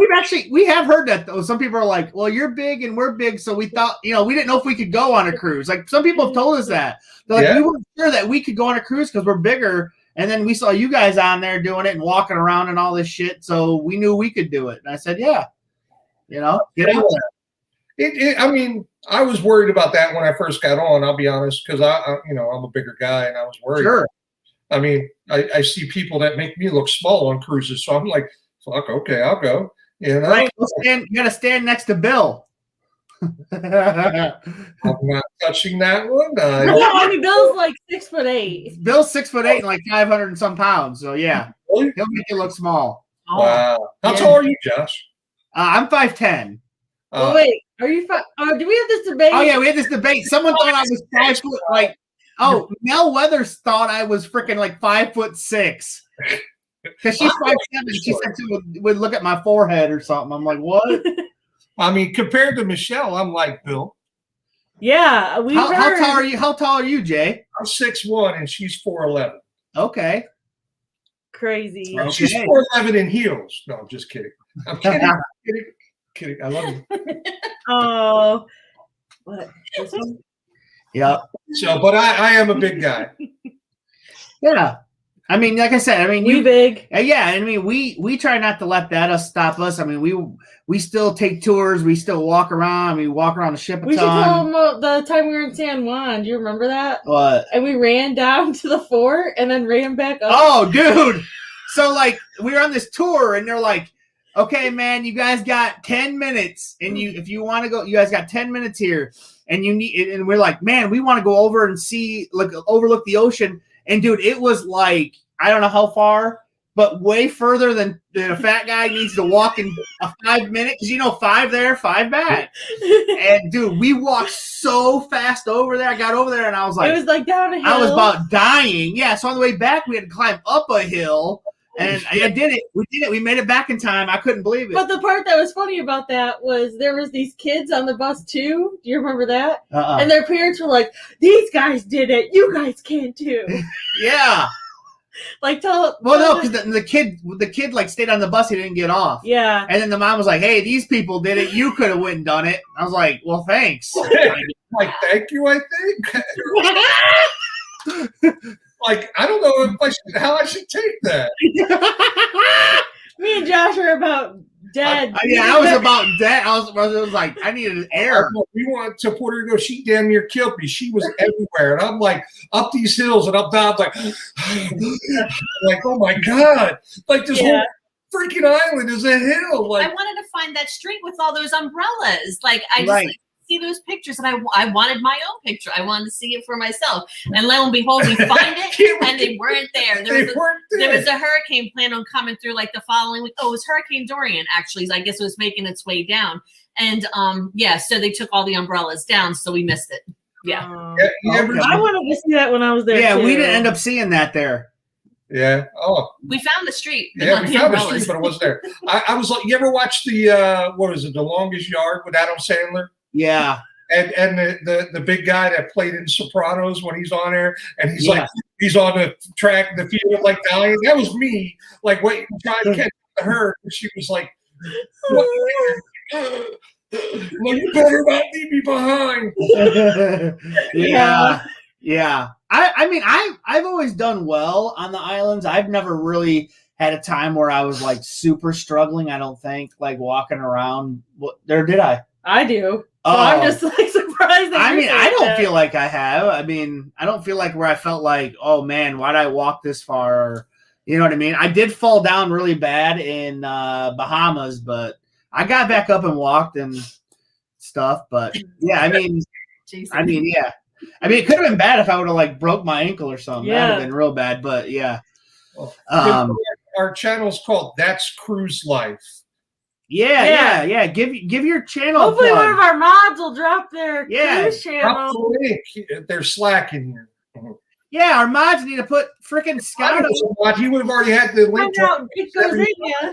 we have heard that though. Some people are like, well, you're big and we're big, so we thought, we didn't know if we could go on a cruise. Like some people have told us that. They're like, Yeah. we weren't sure that we could go on a cruise because we're bigger. And then we saw you guys on there doing it and walking around and all this shit. So we knew we could do it. And I said, yeah, get out there. I mean, I was worried about that when I first got on. I'll be honest, because I'm a bigger guy, and I was worried. Sure. I mean, I see people that make me look small on cruises, so I'm like, fuck, okay, I'll go. You know, Right. You got to stand next to Bill. I'm not touching that one. No, I mean, Bill's like 6'8". Bill's 6'8" and like 500 and some pounds. So yeah, Really? he'll make you look small. Wow. How Yeah. tall are you, Josh? I'm 5'10". Oh, wait, are you? Do we have this debate? Oh yeah, we had this debate. Someone thought I was 5 foot. Like, Mel Weathers thought I was freaking like 5'6". Because she's 5'7". She said she would look at my forehead or something. I'm like, what? I mean, compared to Michelle, I'm like Bill. Yeah, we. How tall are you? How tall are you, Jay? I'm 6'1" and she's 4'11". Okay. Crazy. Okay. She's 4'11" in heels. No, I'm just kidding. I'm kidding. Kidding. I love you. Oh, what? This one? Yeah. So, but I am a big guy. Yeah. I mean, like I said, I mean, We big. yeah. I mean, we try not to let that stop us. I mean, we still take tours. We still walk around. We walk around the ship a We should tell ton. them about the time we were in San Juan. Do you remember that? What? And we ran down to the fort and then ran back up. Oh, dude. So, like, we were on this tour, and they're like, okay, man, you guys got 10 minutes, and if you want to go, you guys got 10 minutes here, and and we're like, man, we want to go over and overlook the ocean. And dude, it was like, I don't know how far, but way further than a fat guy needs to walk in a 5 minute, because 5 there, 5 back. And dude, we walked so fast over there. I got over there and I was like, it was like down a hill. I was about dying. Yeah, so on the way back, we had to climb up a hill. And I did it. We did it. We made it back in time. I couldn't believe it. But the part that was funny about that was there was these kids on the bus too. Do you remember that? And their parents were like, "These guys did it. You guys can too." Yeah. Like tell. Well, no, because the kid like stayed on the bus. He didn't get off. Yeah. And then the mom was like, "Hey, these people did it. You could have went and done it." I was like, "Well, thanks." Like, thank you, I think. Like, I don't know how I should take that. Me and Josh are about dead. I was about dead. I was like, I needed air. We went to Puerto Rico. She damn near killed me. She was everywhere. And I'm like, up these hills and up down, like, oh my God. Like, this whole freaking island is a hill. Like, I wanted to find that street with all those umbrellas. Like, I just Right. see those pictures, and I wanted my own picture. I wanted to see it for myself. And lo and behold, we find it, and they weren't there. There was a hurricane planned on coming through like the following week. Oh, it was Hurricane Dorian, actually. I guess it was making its way down. And so they took all the umbrellas down, so we missed it. Yeah. I wanted to see that when I was there. Yeah, too. we didn't end up seeing that there. Yeah. Oh. We found the street. Yeah, we found the street, but it wasn't there. I was like, you ever watch the The Longest Yard with Adam Sandler? Yeah. And the big guy that played in Sopranos when he's on there, and he's like, he's on the track, the field, like dying. That was me, like waiting, trying to catch her. And she was like, "Well, you better not leave me behind." Yeah. I mean, I've always done well on the islands. I've never really had a time where I was like super struggling. I don't think, like walking around. There did I? I do. So Oh. I'm just like surprised surprised that I you're mean, I saying don't that. feel like I have. I mean, I don't feel like where I felt like, oh man, why'd I walk this far? Or, you know what I mean? I did fall down really bad in Bahamas, but I got back up and walked and stuff. But yeah, I mean, Jason. yeah. I mean, it could have been bad if I would have like broke my ankle or something. That would Yeah. have been real bad. But yeah, Our channel's called That's Cruise Life. yeah. Give your channel. Hopefully, a plug. one of our mods will drop their Yeah. cruise Drop channel. the link. They're slacking here. Yeah, our mods need to put freaking Scott. He would have already had the link. Find out Dick goes in ya.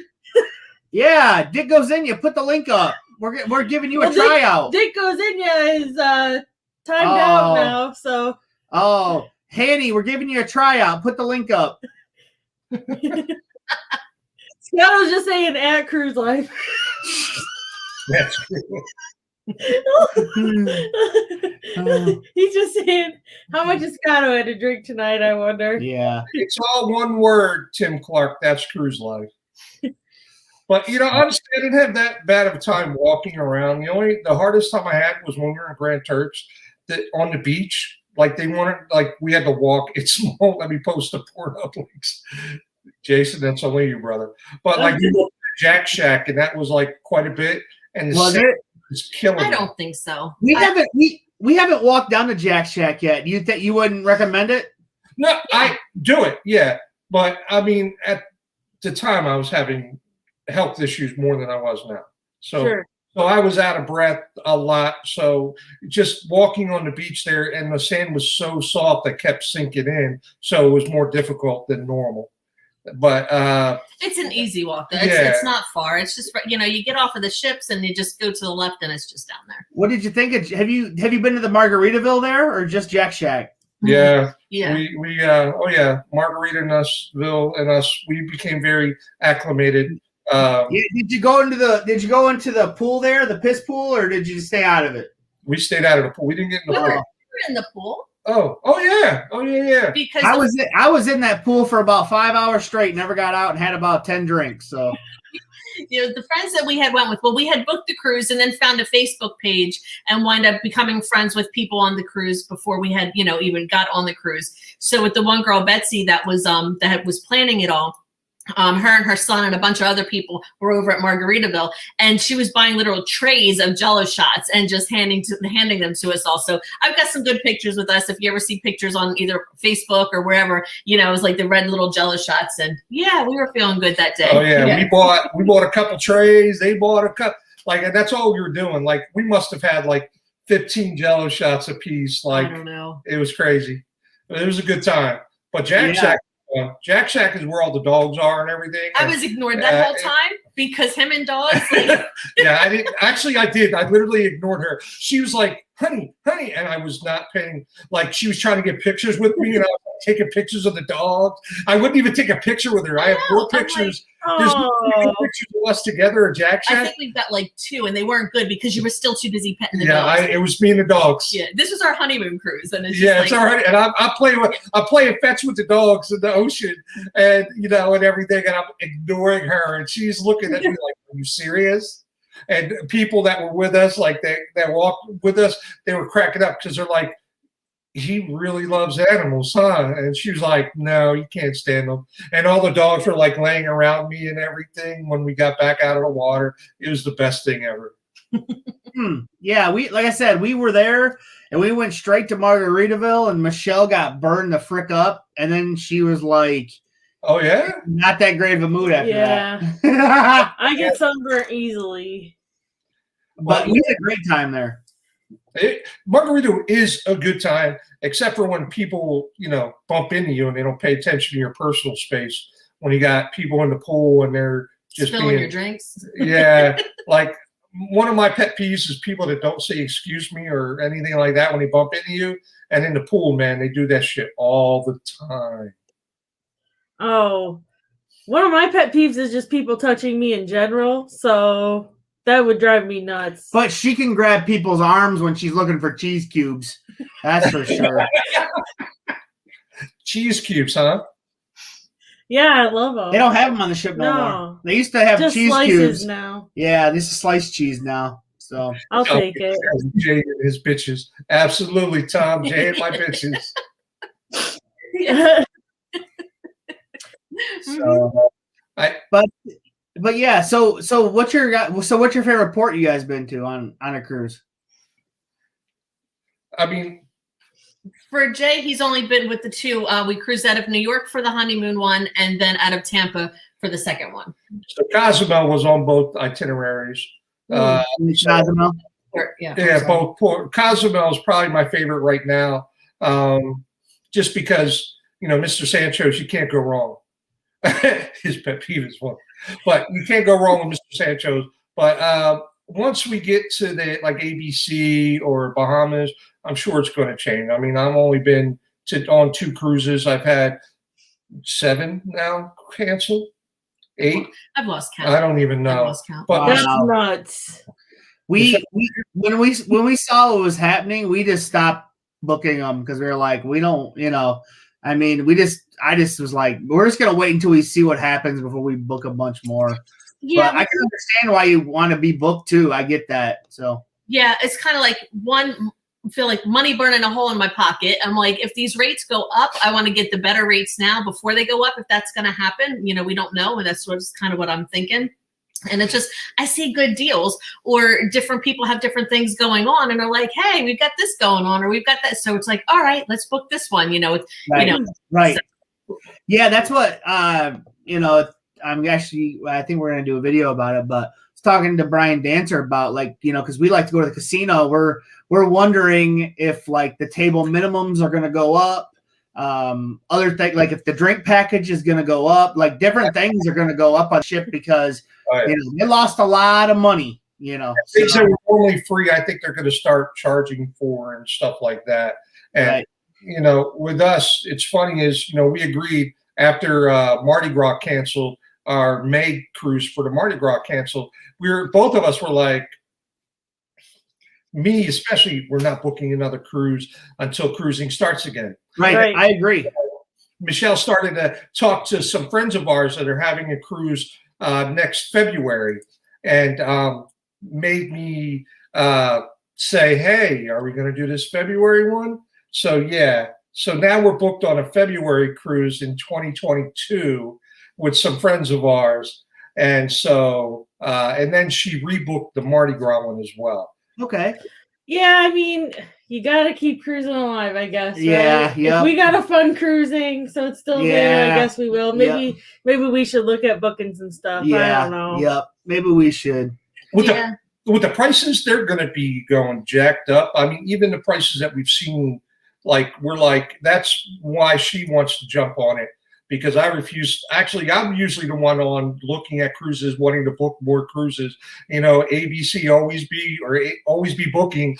Yeah, Dick goes in. You put the link up. We're giving you a tryout. Dick goes in ya is timed out now. So Hanny, we're giving you a tryout. Put the link up. Scott was just saying at Cruise Life. That's He's just saying how much is Scotto had to drink tonight, I wonder. Yeah. It's all one word, Tim Clark. That's Cruise Life. But honestly, I didn't have that bad of a time walking around. The hardest time I had was when we were in Grand Turks, on the beach. Like we had to walk. It's won't let me post the Pornhub links. Jason, that's only you, brother. But like we went to Jack Shack, and that was like quite a bit. And Was it? was killing I me. don't think so. We haven't walked down to Jack Shack yet. You think you wouldn't recommend it? No, I do it, yeah. But I mean, at the time, I was having health issues more than I was now. So I was out of breath a lot. So just walking on the beach there, and the sand was so soft that kept sinking in. So it was more difficult than normal. But it's an easy walk though. Yeah. It's not far. It's just you get off of the ships and you just go to the left and it's just down there. What did you think? Have you been to the Margaritaville there or just Jack Shack? yeah, Yeah. Margarita and us, we became very acclimated. Did you go into the pool there, the piss pool, or did you stay out of it? We stayed out of the pool. We didn't get in the We were pool. in the pool Oh yeah. because I was in that pool for about 5 hours straight, never got out, and had about 10 drinks. So the friends that we had went with, we had booked the cruise and then found a Facebook page and wind up becoming friends with people on the cruise before we had, even got on the cruise. So with the one girl, Betsy, that was planning it all, her and her son and a bunch of other people were over at Margaritaville, and she was buying literal trays of Jello shots and just handing them to us all. So I've got some good pictures with us. If you ever see pictures on either Facebook or wherever, it was like the red little Jello shots, and yeah, we were feeling good that day. Oh yeah, we bought a couple trays. They bought a couple, and that's all we were doing. Like we must have had like 15 Jello shots a piece. Like I don't know. It was crazy. It was a good time. But Jack Shack is where all the dogs are and everything. I was ignored that whole time because him and dogs. Yeah, I didn't. Actually, I did. I literally ignored her. She was like, honey, and I was not paying. Like, she was trying to get pictures with me, and I was taking pictures of the dogs. I wouldn't even take a picture with her. I have more pictures. There's no pictures of us together at Jack Shack. I think we've got like 2, and they weren't good because you were still too busy petting the dogs. Yeah, it was me and the dogs. Yeah, this was our honeymoon cruise, and it's it's all right. And I play fetch with the dogs in the ocean, and and everything, and I'm ignoring her, and she's looking at me like, "Are you serious?" And people that were with us, like that walked with us, they were cracking up because they're like, he really loves animals, huh? And she was like, no, you can't stand them. And all the dogs were like laying around me and everything when we got back out of the water. It was the best thing ever. Yeah, like I said, we were there and we went straight to Margaritaville, and Michelle got burned the frick up, and then she was like, oh yeah, not that great of a mood after that. I get sunburned easily. But we had a great time there. Margaritaville is a good time, except for when people, bump into you and they don't pay attention to your personal space. When you got people in the pool and they're just spilling your drinks. Yeah, like one of my pet peeves is people that don't say excuse me or anything like that when they bump into you. And in the pool, man, they do that shit all the time. Oh, one of my pet peeves is just people touching me in general. So that would drive me nuts. But she can grab people's arms when she's looking for cheese cubes. That's for sure. Cheese cubes, huh? Yeah, I love them. They don't have them on the ship no more. They used to have just cheese slices cubes now. Yeah, this is sliced cheese now. So I'll take it. Jay and his bitches. Absolutely, Tom. Jay and my bitches. So, but yeah. So what's your favorite port you guys been to on a cruise? I mean, for Jay, he's only been with the two. We cruised out of New York for the honeymoon one, and then out of Tampa for the second one. so Cozumel was on both itineraries. Cozumel? Yeah. Both port. Cozumel is probably my favorite right now, just because Mr. Sancho's, you can't go wrong. His pet peeve is one, but you can't go wrong with Mr. Sancho's. But once we get to the like ABC or Bahamas, I'm sure it's going to change. I mean, I've only been on 2 cruises. I've had 7 now canceled, 8. I've lost count. I don't even know. I've lost count. But That's nuts. When we saw what was happening, we just stopped booking them because we were like, we don't, I mean, I just was like, we're just gonna wait until we see what happens before we book a bunch more. Yeah, but I can understand why you want to be booked too. I get that. So yeah, it's kind of like I feel like money burning a hole in my pocket. I'm like, if these rates go up, I want to get the better rates now before they go up. If that's going to happen, we don't know, and that's kind of what I'm thinking. And it's just, I see good deals, or different people have different things going on, and they're like, hey, we've got this going on, or we've got that. So it's like, all right, let's book this one. Right. So. Yeah, that's what I'm actually. I think we're gonna do a video about it, but I was talking to Brian Dancer about because we like to go to the casino. We're wondering if like the table minimums are gonna go up. Other things like if the drink package is gonna go up, like different things are gonna go up on ship because. They lost a lot of money, Things that were only free, I think they're going to start charging for and stuff like that. And, with us, it's funny is, we agreed after Mardi Gras canceled, our May cruise for the Mardi Gras canceled, both of us were like, me especially, we're not booking another cruise until cruising starts again. Right. I agree. Michelle started to talk to some friends of ours that are having a cruise next February, and made me say, hey, are we going to do this February one? So now we're booked on a February cruise in 2022 with some friends of ours, and so and then she rebooked the Mardi Gras one as well. Okay. Yeah, I mean, you gotta keep cruising alive, I guess. Yeah, right? yeah. If we got a fun cruising, so it's still there, I guess we will. Maybe we should look at bookings and stuff. Yeah, I don't know. Yep. Maybe we should. With the prices, they're going to be going jacked up. I mean, even the prices that we've seen, we're like, that's why she wants to jump on it, because I refuse. Actually, I'm usually the one on looking at cruises, wanting to book more cruises. ABC always be booking,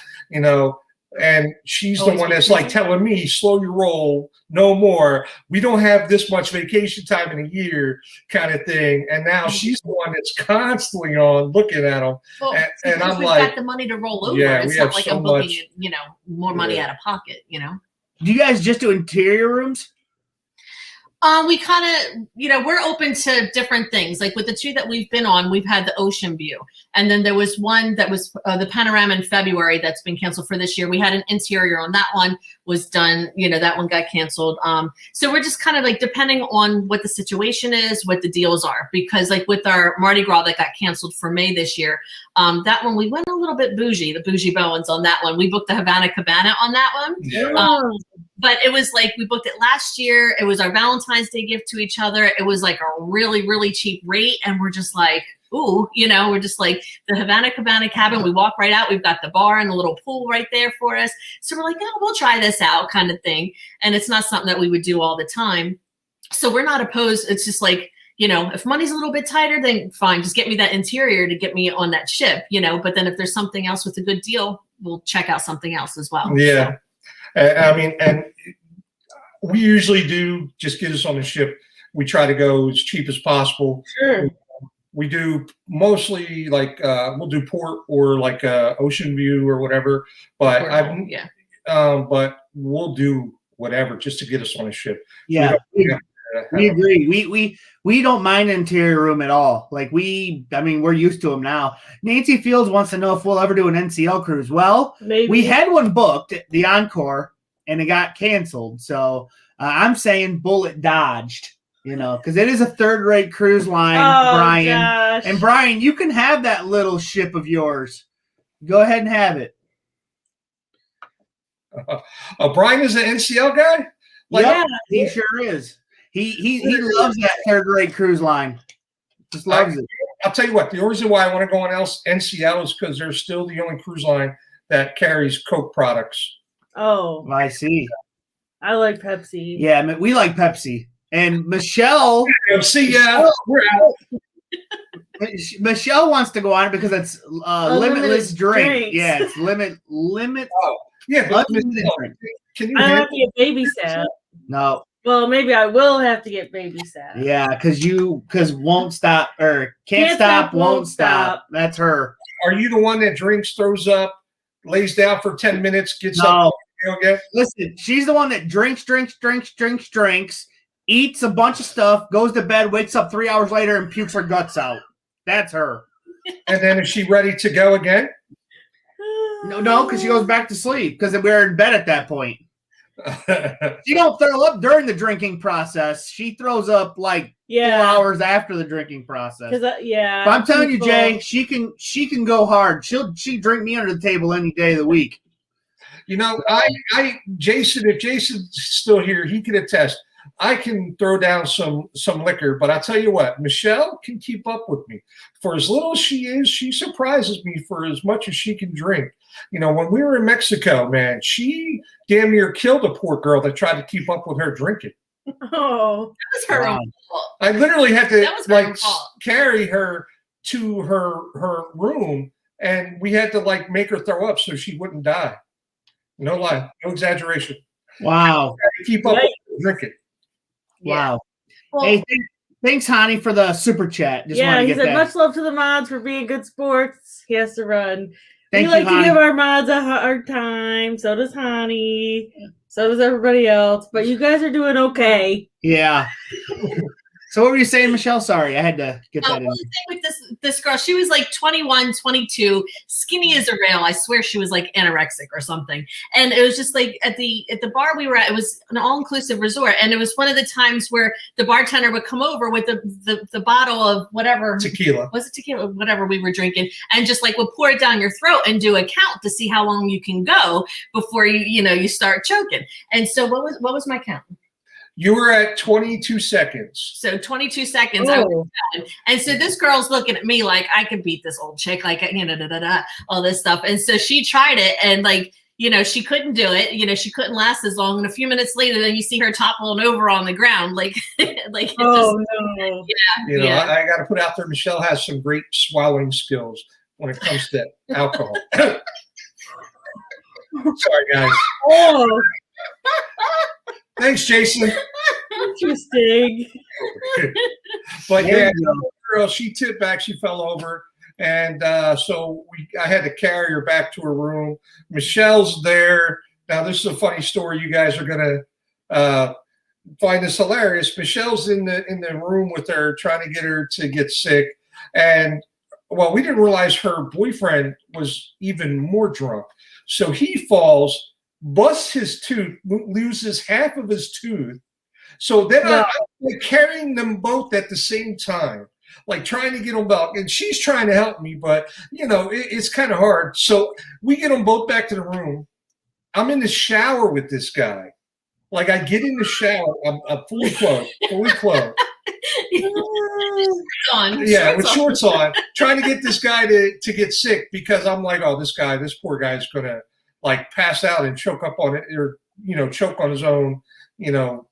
and she's the one that's like telling me, slow your roll, no more. We don't have this much vacation time in a year kind of thing. And now she's the one that's constantly on looking at them. Well, and I'm we've like, got the money to roll over. Yeah, it's not like I'm booking more money out of pocket, Do you guys just do interior rooms? We kind of, we're open to different things. Like with the 2 that we've been on, we've had the ocean view. And then there was one that was the panorama in February that's been canceled for this year. We had an interior on that one, was done, that one got canceled. So we're just kind of like, depending on what the situation is, what the deals are. Because like with our Mardi Gras that got canceled for May this year, that one, we went a little bit bougie, the bougie Bowens on that one. We booked the Havana Cabana on that one. Yeah. But it was like, we booked it last year. It was our Valentine's Day gift to each other. It was like a really, really cheap rate. And we're just like, ooh, we're just like the Havana Cabana cabin. We walk right out. We've got the bar and the little pool right there for us. So we're like, we'll try this out kind of thing. And it's not something that we would do all the time. So we're not opposed. It's just like, if money's a little bit tighter, then fine. Just get me that interior to get me on that ship, but then if there's something else with a good deal, we'll check out something else as well. Yeah. So. I mean, and we usually do just get us on the ship. We try to go as cheap as possible. Sure. We do mostly we'll do port or like ocean view or whatever. But but we'll do whatever just to get us on a ship. Yeah. We agree. We don't mind interior room at all. Like we're used to them now. Nancy Fields wants to know if we'll ever do an NCL cruise. Well, Maybe. we had one booked, the Encore, and it got canceled. So I'm saying bullet dodged. Because it is a third-rate cruise line, Brian. Gosh. And Brian, you can have that little ship of yours. Go ahead and have it. Brian is an NCL guy? Yeah, he sure is. He loves that third-rate cruise line. Just loves it. I'll tell you what, the reason why I want to go on NCL is because they're still the only cruise line that carries Coke products. Oh. I see. I like Pepsi. Yeah, I mean, we like Pepsi. And Michelle. See ya. We're out. Michelle wants to go on it because it's limitless drink. Drinks. Yeah, it's limit. Oh, yeah, but can you? I have to get babysat. No. Well, maybe I will have to get babysat. Yeah, because won't stop or can't stop, won't stop. That's her. Are you the one that drinks, throws up, lays down for 10 minutes, gets up? Okay. Listen, she's the one that drinks, eats a bunch of stuff, goes to bed, wakes up 3 hours later, and pukes her guts out. That's her. And then is she ready to go again? No, because she goes back to sleep because we're in bed at that point. She don't throw up during the drinking process. She throws up 4 hours after the drinking process. But I'm telling you, Jay, she can go hard. She drink me under the table any day of the week. Jason, if Jason's still here, he can attest. I can throw down some liquor, but I'll tell you what, Michelle can keep up with me. For as little as she is, she surprises me for as much as she can drink. When we were in Mexico, man, she damn near killed a poor girl that tried to keep up with her drinking. Oh, that was her own fault. I literally had to carry her to her room, and we had to make her throw up so she wouldn't die. No lie, no exaggeration. Wow. Keep up with her drinking. Wow. Well, hey, thanks, Hani, for the super chat. He said, much love to the mods for being good sports. He has to run. We like to give our mods a hard time. So does Hani. So does everybody else. But you guys are doing okay. Yeah. So what were you saying, Michelle? Sorry, I had to get that in. The thing with this girl, she was 21, 22, skinny as a rail. I swear she was anorexic or something. And it was just at the bar we were at, it was an all-inclusive resort. And it was one of the times where the bartender would come over with the bottle of whatever. Tequila. Was it tequila? Whatever we were drinking. And just would pour it down your throat and do a count to see how long you can go before you start choking. And so what was my count? You were at 22 seconds. So 22 seconds. I was done. And so this girl's looking at me like I could beat this old chick, all this stuff. And so she tried it and she couldn't do it. She couldn't last as long. And a few minutes later, then you see her toppling over on the ground. No. Yeah. I got to put out there, Michelle has some great swallowing skills when it comes to alcohol. Sorry, guys. Oh. Thanks, Jason. Interesting. But the girl, she tipped back, she fell over, and so I had to carry her back to her room. Michelle's there. Now, this is a funny story. You guys are gonna find this hilarious. Michelle's in the room with her, trying to get her to get sick, and we didn't realize her boyfriend was even more drunk. So he falls, busts his tooth, loses half of his tooth. So then I'm carrying them both at the same time, trying to get them back. And she's trying to help me, but, it's kind of hard. So we get them both back to the room. I'm in the shower with this guy. I get in the shower, I'm fully clothed. With shorts on, trying to get this guy to get sick because I'm this poor guy's going to pass out and choke up on it or, choke on his own,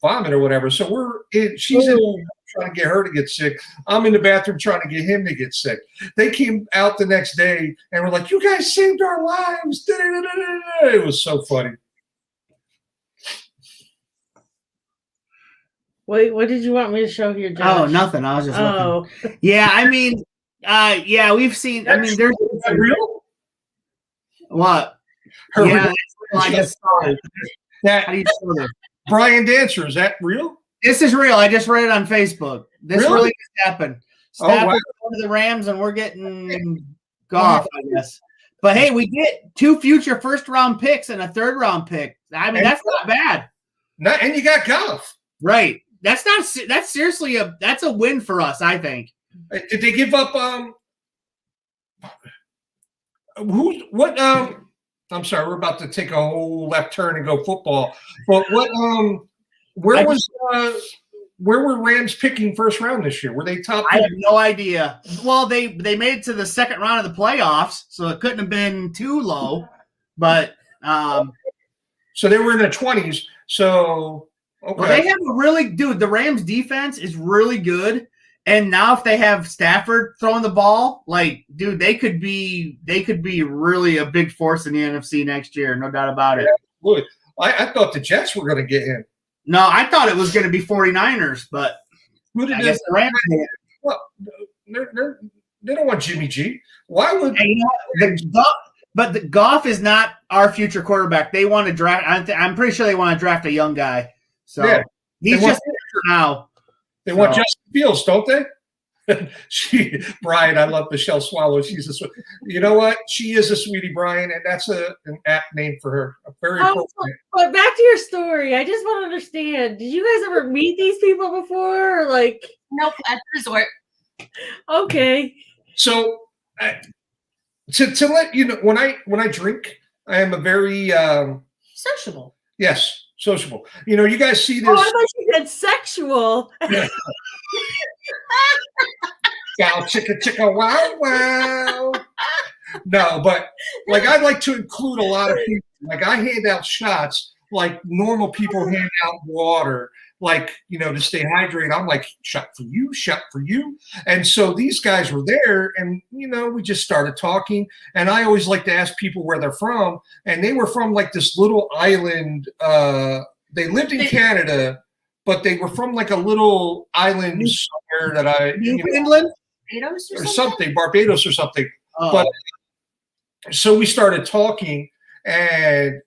vomit or whatever. So she's trying to get her to get sick. I'm in the bathroom trying to get him to get sick. They came out the next day and were like, you guys saved our lives. It was so funny. Wait, what did you want me to show here, Josh? Oh, nothing. I was just looking. Yeah, I mean, we've seen. There's that real? What? How do you show that? Brian Dancer, is that real? This is real. I just read it on Facebook. This really just happened. Stafford going to the Rams, and we're getting Goff, I guess. But hey, we get 2 future first-round picks and a third-round pick. I mean, that's not bad. And you got Goff. Right. That's seriously that's a win for us, I think. Did they give up I'm sorry, we're about to take a whole left turn and go football. But where were Rams picking first round this year? Were they top? I have no idea. Well, they made it to the second round of the playoffs, so it couldn't have been too low. But so they were in the 20s. So okay. Well, they have the Rams defense is really good. And now if they have Stafford throwing the ball, like, dude, they could be really a big force in the NFC next year, no doubt about it. Good. I thought the Jets were going to get him. No, I thought it was going to be 49ers, but I guess the Rams did. Well, they don't want Jimmy G. Why would but the Goff is not our future quarterback. They want to draft. I'm pretty sure they want to draft a young guy. So he's just there for now. They want Justin Fields, don't they? Brian, I love Michelle Swallow. You know what? She is a sweetie, Brian, and that's an apt name for her. Very appropriate. But back to your story. I just want to understand. Did you guys ever meet these people before? Or like, nope, at the resort. Okay. So, to let you know, when I drink, I am a very sociable. Yes. Sociable. You know, you guys see this. Oh, I thought you said sexual. Wow, chicka, wow, wow. No, but like I'd like to include a lot of people. Like I hand out shots like normal people hand out water, like, you know, to stay hydrated. I'm like, shot for you. And so these guys were there and, you know, we just started talking. And I always like to ask people where they're from. And they were from like this little island. They lived in Canada, but they were from like a little island somewhere that England? Barbados Barbados or something. Oh. But so we started talking and,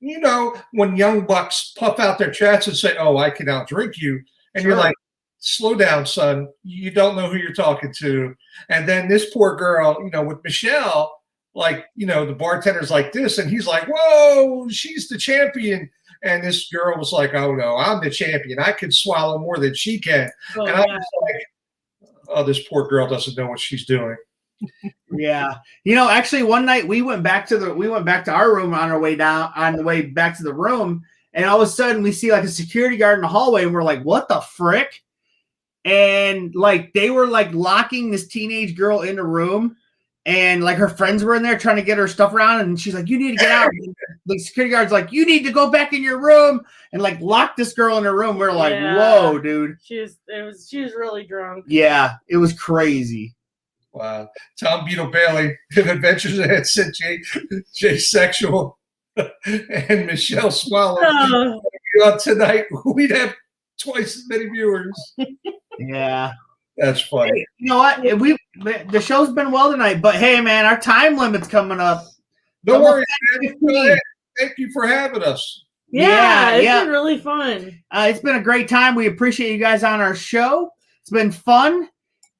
you know, when young bucks puff out their chests and say, "Oh, I can outdrink you," and you're like, "Slow down, son. You don't know who you're talking to." And then this poor girl, you know, with Michelle, like, you know, the bartender's like this, and he's like, "Whoa, she's the champion." And this girl was like, "Oh no, I'm the champion. I can swallow more than she can." Oh, and I was like, "Oh, this poor girl doesn't know what she's doing." Yeah, you know, actually, one night we went back to our room on the way back to the room, and all of a sudden we see like a security guard in the hallway, and we're like, "What the frick?" And like they were like locking this teenage girl in a room, and like her friends were in there trying to get her stuff around, and she's like, "You need to get out." The security guard's like, "You need to go back in your room," and like lock this girl in her room. We're like, "Whoa, dude!" She was really drunk. Yeah, it was crazy. Wow. Tom Beetle Bailey, Adventures Ahead, said Jay Sexual and Michelle Swallow. Tonight, we'd have twice as many viewers. Yeah. That's funny. Hey, you know what? The show's been well tonight, but hey, man, our time limit's coming up. Don't worry, man. Thank you for having us. Yeah, it's been really fun. It's been a great time. We appreciate you guys on our show. It's been fun.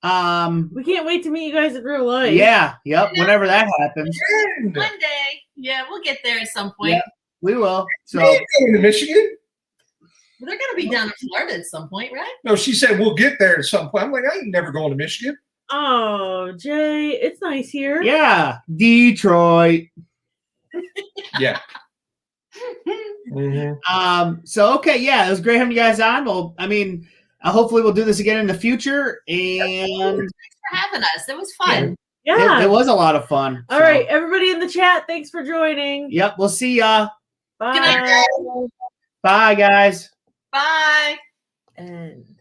We can't wait to meet you guys in real life. Yeah, whenever that happens. One day. Yeah, we'll get there at some point. Yeah, we will. So going to Michigan? Well, they're gonna be down in Florida at some point, right? No, she said we'll get there at some point. I'm like, I ain't never going to Michigan. Oh, Jay, it's nice here. Yeah, Detroit. Yeah. Mm-hmm. So okay, yeah, it was great having you guys on. Well, I mean, hopefully we'll do this again in the future. And thanks for having us. It was fun. Yeah, it was a lot of fun. All right, everybody in the chat, thanks for joining. Yep, we'll see ya. Bye. Good night, guys. Bye, guys. Bye. And